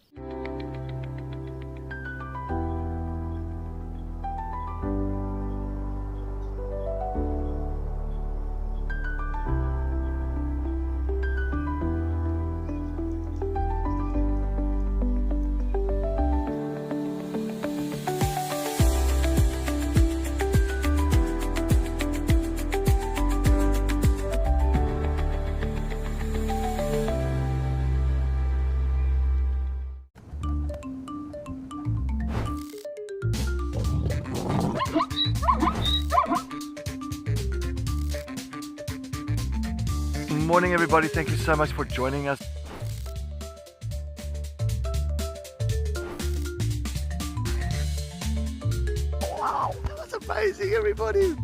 morning, everybody. Thank you so much for joining us. Wow, that was amazing, everybody.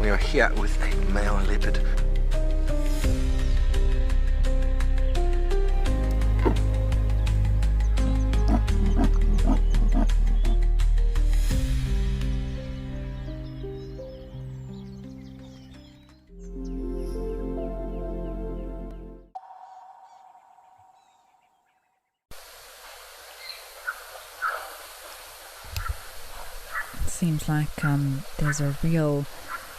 We are here with a male leopard. Seems like there's a real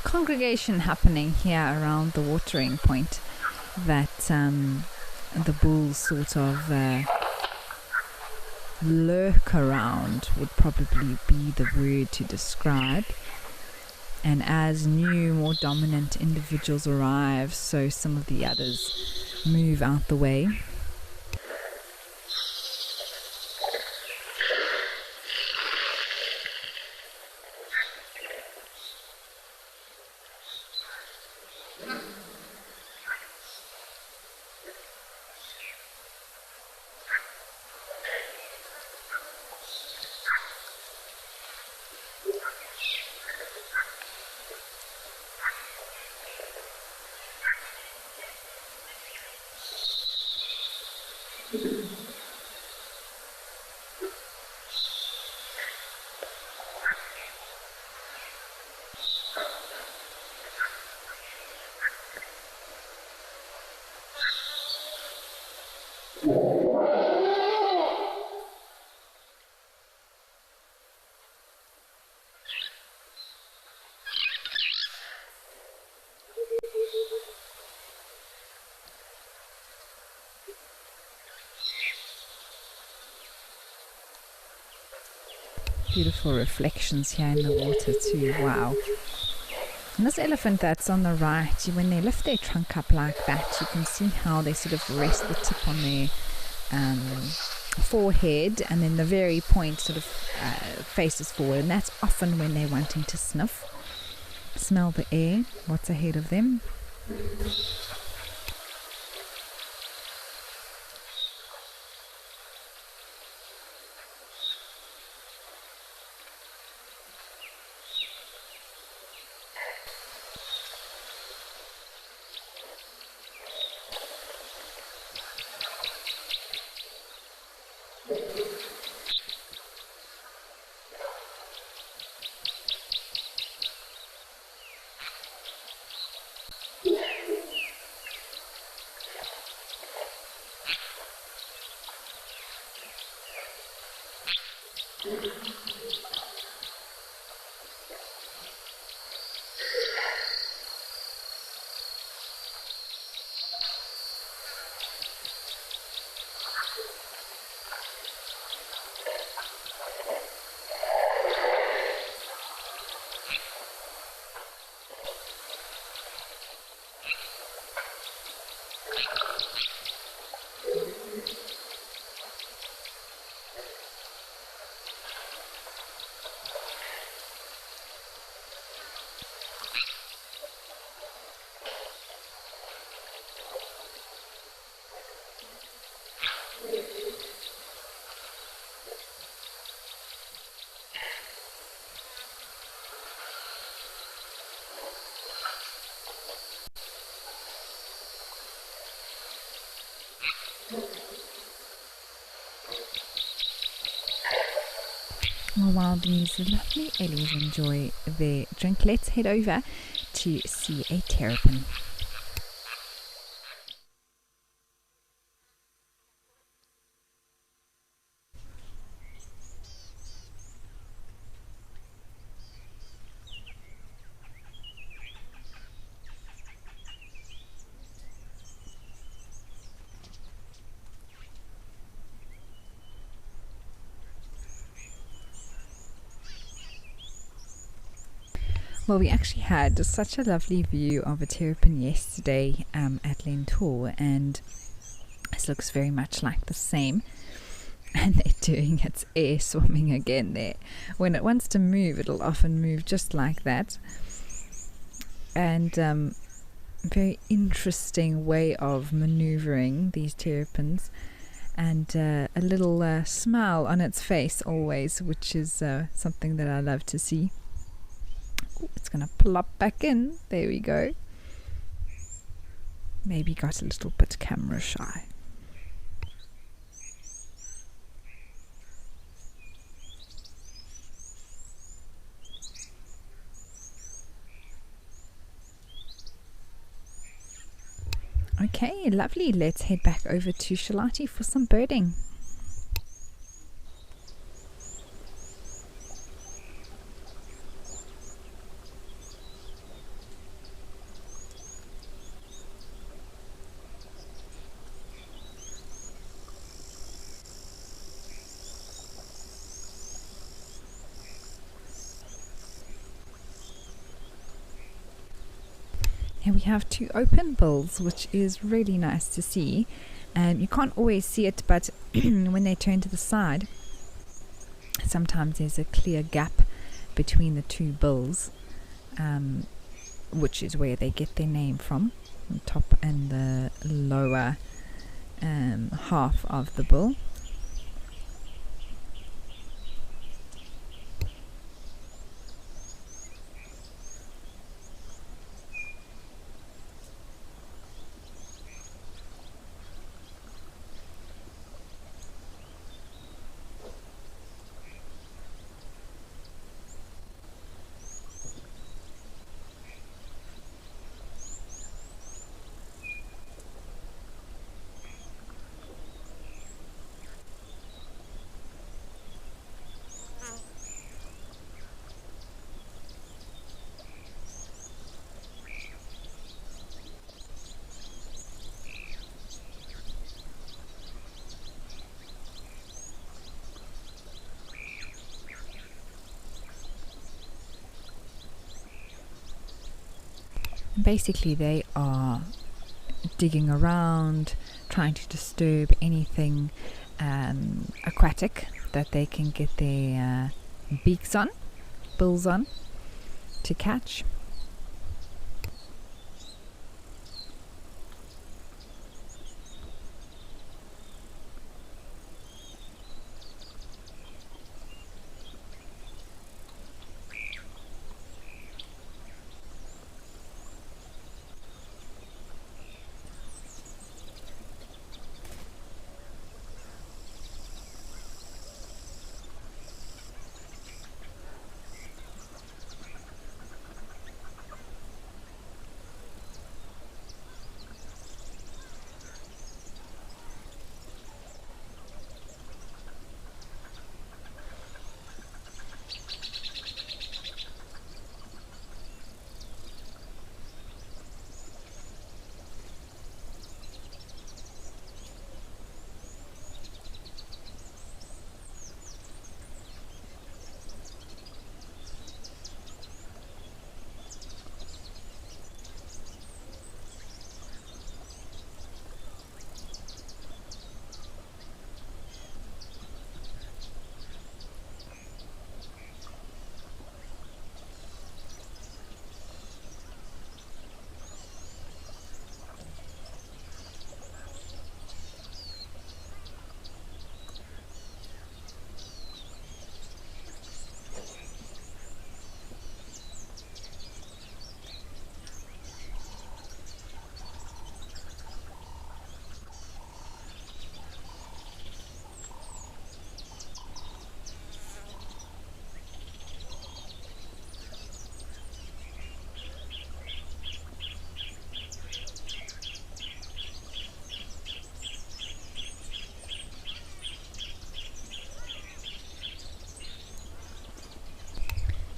congregation happening here around the watering point that the bulls sort of lurk around would probably be the word to describe. And as new, more dominant individuals arrive, so some of the others move out the way. Beautiful reflections here in the water too. Wow. And this elephant that's on the right, when they lift their trunk up like that, you can see how they sort of rest the tip on their forehead, and then the very point sort of faces forward, and that's often when they're wanting to sniff, smell the air, what's ahead of them. Well, while these lovely ellies enjoy their drink, let's head over to see a terrapin. Well, we actually had such a lovely view of a terrapin yesterday at Lentor, and this looks very much like the same. And they're doing its air swimming again there. When it wants to move, it'll often move just like that. And very interesting way of maneuvering these terrapins. And a little smile on its face always, which is something that I love to see. Ooh, it's going to plop back in. There we go. Maybe got a little bit camera shy. Okay, lovely. Let's head back over to Shalati for some birding. Here we have two open bills, which is really nice to see. You can't always see it, but when they turn to the side, sometimes there's a clear gap between the two bills, which is where they get their name from, the top and the lower half of the bill. Basically, they are digging around, trying to disturb anything aquatic that they can get their beaks on, bills on, to catch.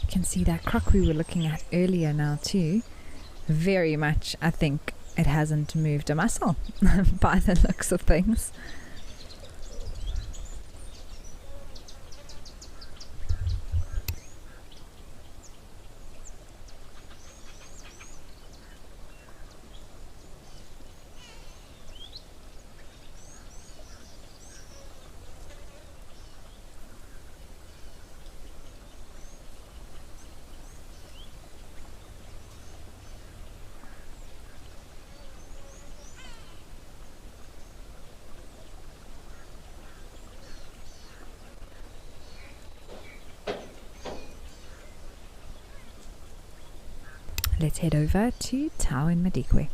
Can see that croc we were looking at earlier now too. Very much, I think it hasn't moved a muscle by the looks of things. let's head over to Tau in Madikwe.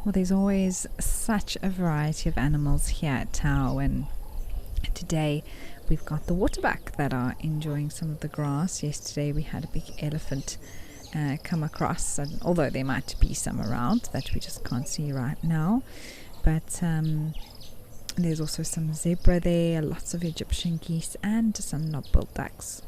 Well, there's always such a variety of animals here at Tau, and today we've got the waterbuck that are enjoying some of the grass. Yesterday we had a big elephant come across, and although there might be some around that we just can't see right now, but there's also some zebra there, lots of Egyptian geese, and some knob-billed ducks.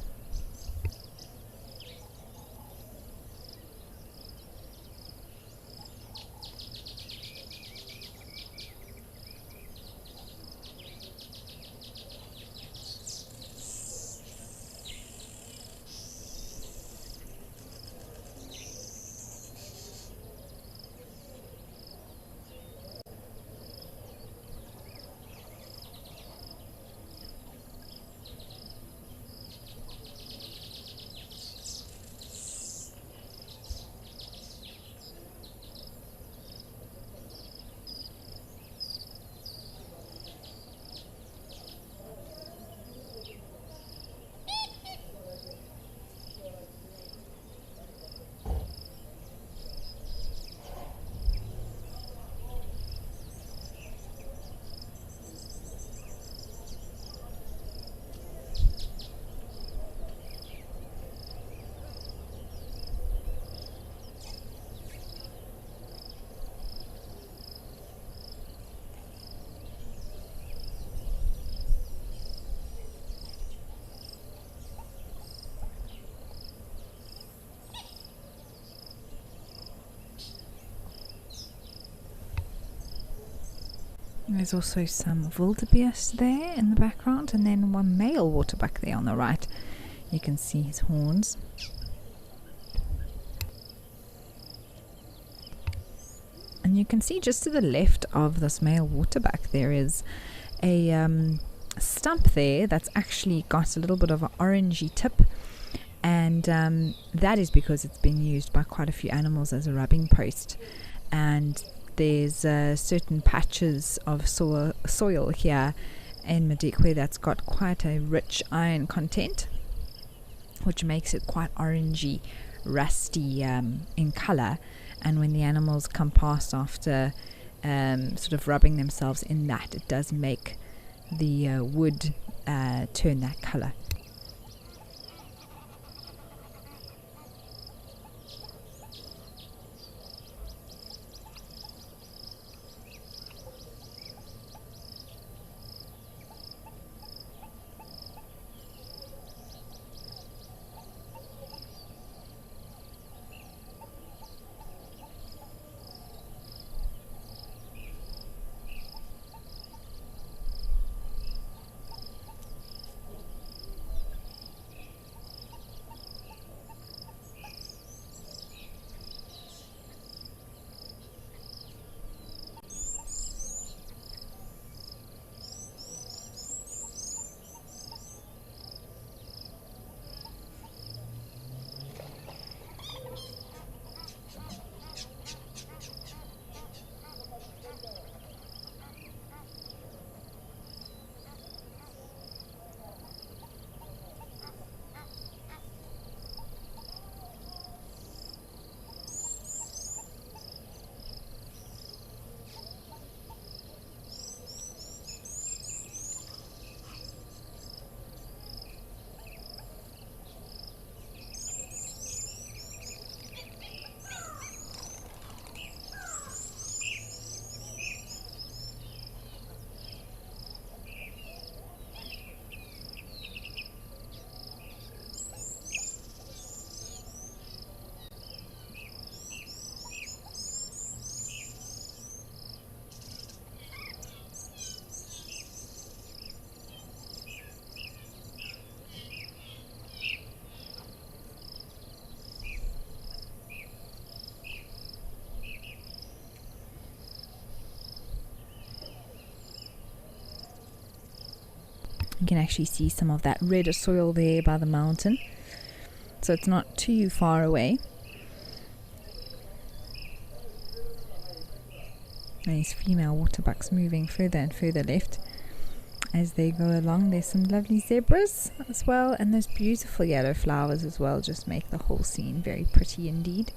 There's also some wildebeest there in the background, and then one male waterbuck there on the right. You can see his horns. And you can see just to the left of this male waterbuck there is a stump there that's actually got a little bit of an orangey tip, and that is because it's been used by quite a few animals as a rubbing post. And there's certain patches of soil here in Madikwe that's got quite a rich iron content, which makes it quite orangey, rusty in colour. And when the animals come past after sort of rubbing themselves in that, it does make the wood turn that colour. You can actually see some of that red soil there by the mountain, so it's not too far away. These female waterbucks moving further and further left as they go along. There's some lovely zebras as well, and those beautiful yellow flowers as well just make the whole scene very pretty indeed.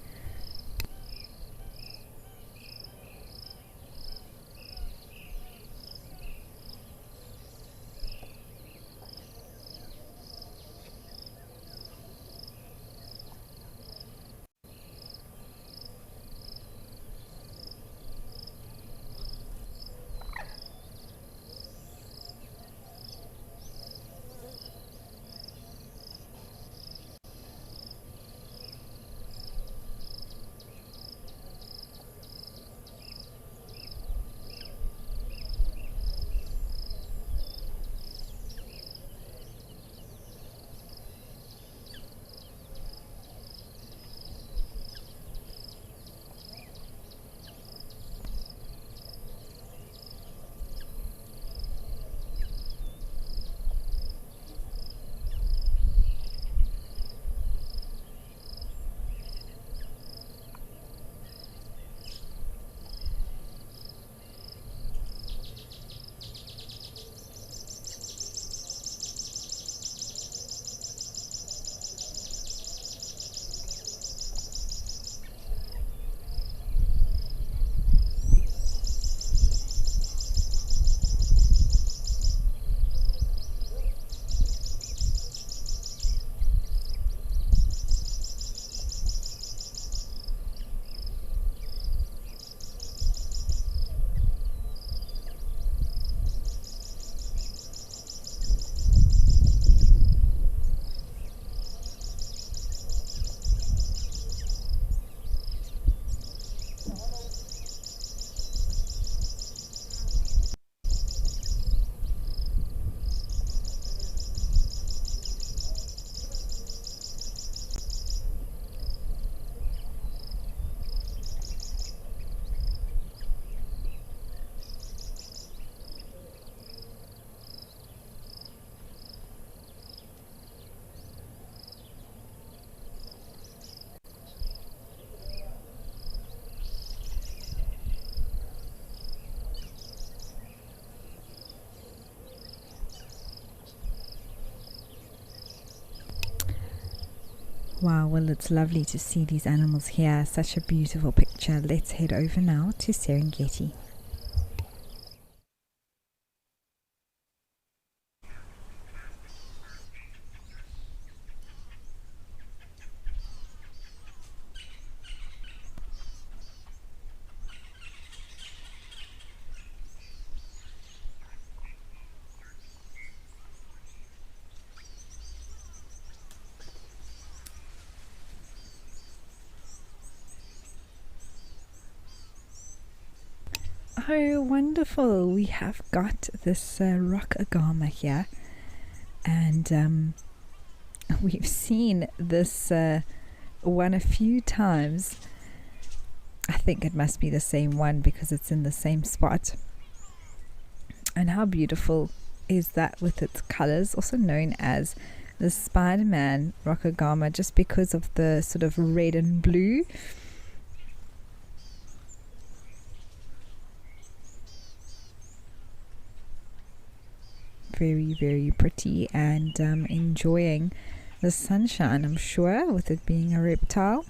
Wow, well, it's lovely to see these animals here. Such a beautiful picture. Let's head over now to Serengeti. Oh, wonderful. We have got this rock agama here, and we've seen this one a few times. I think it must be the same one because it's in the same spot. And how beautiful is that with its colors, also known as the Spider-Man rock agama, just because of the sort of red and blue. Very, very pretty, and enjoying the sunshine, I'm sure, with it being a reptile.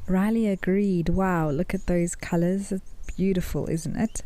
Riley agreed. Wow, look at those colors. It's beautiful, isn't it?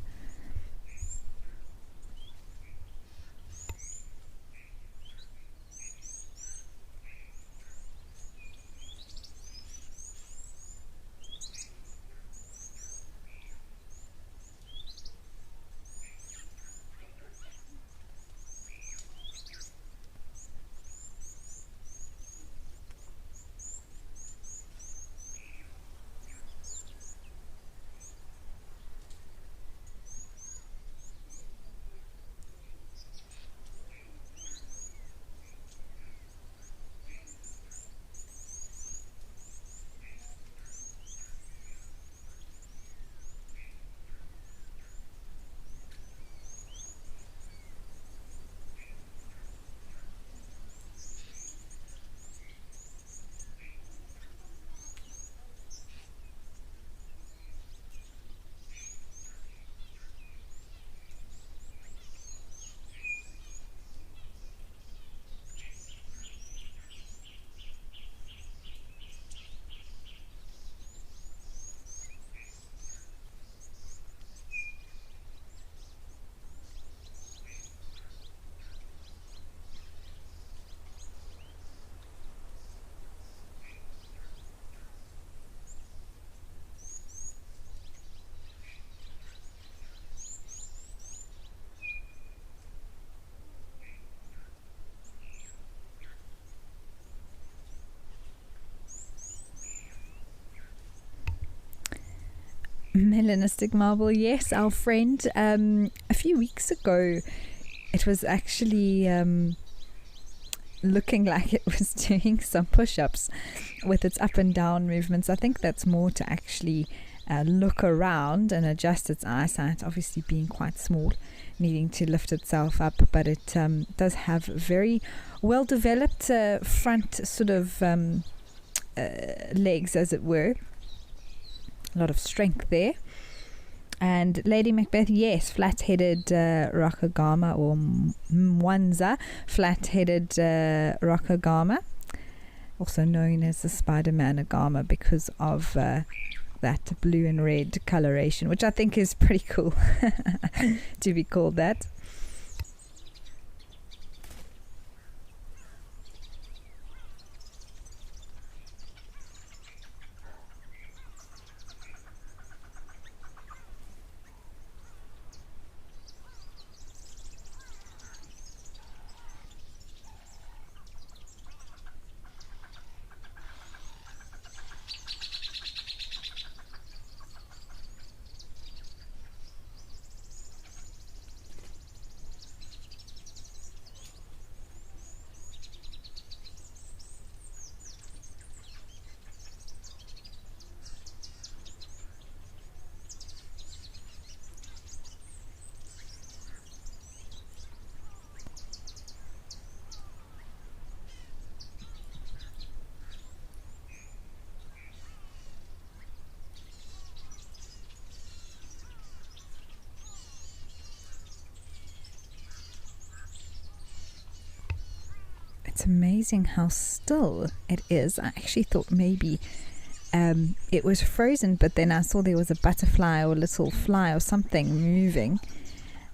Melanistic marble, yes, our friend. A few weeks ago, it was actually looking like it was doing some push-ups with its up and down movements. I think that's more to actually look around and adjust its eyesight, obviously being quite small, needing to lift itself up, but it does have very well developed front sort of legs, as it were. A lot of strength there. And Lady Macbeth, yes, flat-headed Rakagama, or Mwanza, flat-headed Rakagama, also known as the Spider-Man Agama because of that blue and red coloration, which I think is pretty cool to be called that. It's amazing how still it is. I actually thought maybe it was frozen, but then I saw there was a butterfly or a little fly or something moving,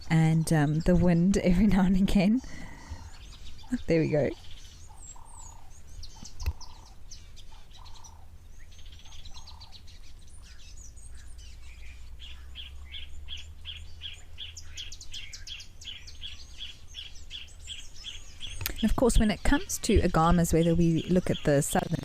and the wind every now and again. There we go. And of course, when it comes to agamas, whether we look at the southern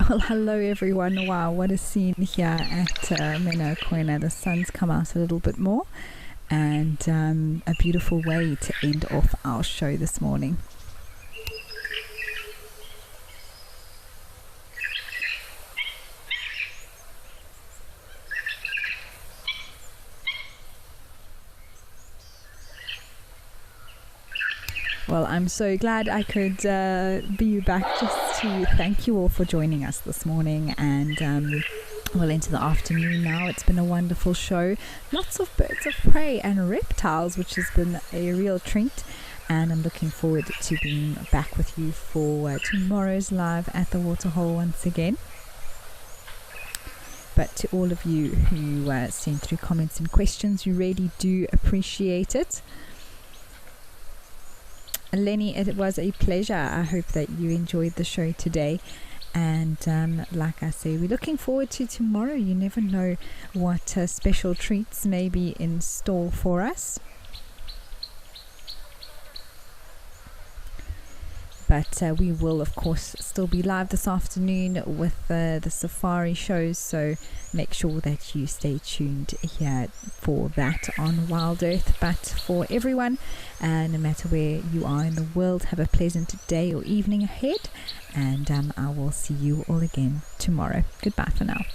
Well, hello everyone. Wow, what a scene here at Mena Koina. The sun's come out a little bit more, and a beautiful way to end off our show this morning. Well, I'm so glad I could be back just to thank you all for joining us this morning, and well into the afternoon now. It's been a wonderful show. Lots of birds of prey and reptiles, which has been a real treat, and I'm looking forward to being back with you for tomorrow's live at the Waterhole once again. But to all of you who sent through comments and questions, we really do appreciate it. Lenny, it was a pleasure. I hope that you enjoyed the show today, and like I say, we're looking forward to tomorrow. You never know what special treats may be in store for us. But we will, of course, still be live this afternoon with the safari shows, so make sure that you stay tuned here for that on Wild Earth. But for everyone, no matter where you are in the world, have a pleasant day or evening ahead, and I will see you all again tomorrow. Goodbye for now.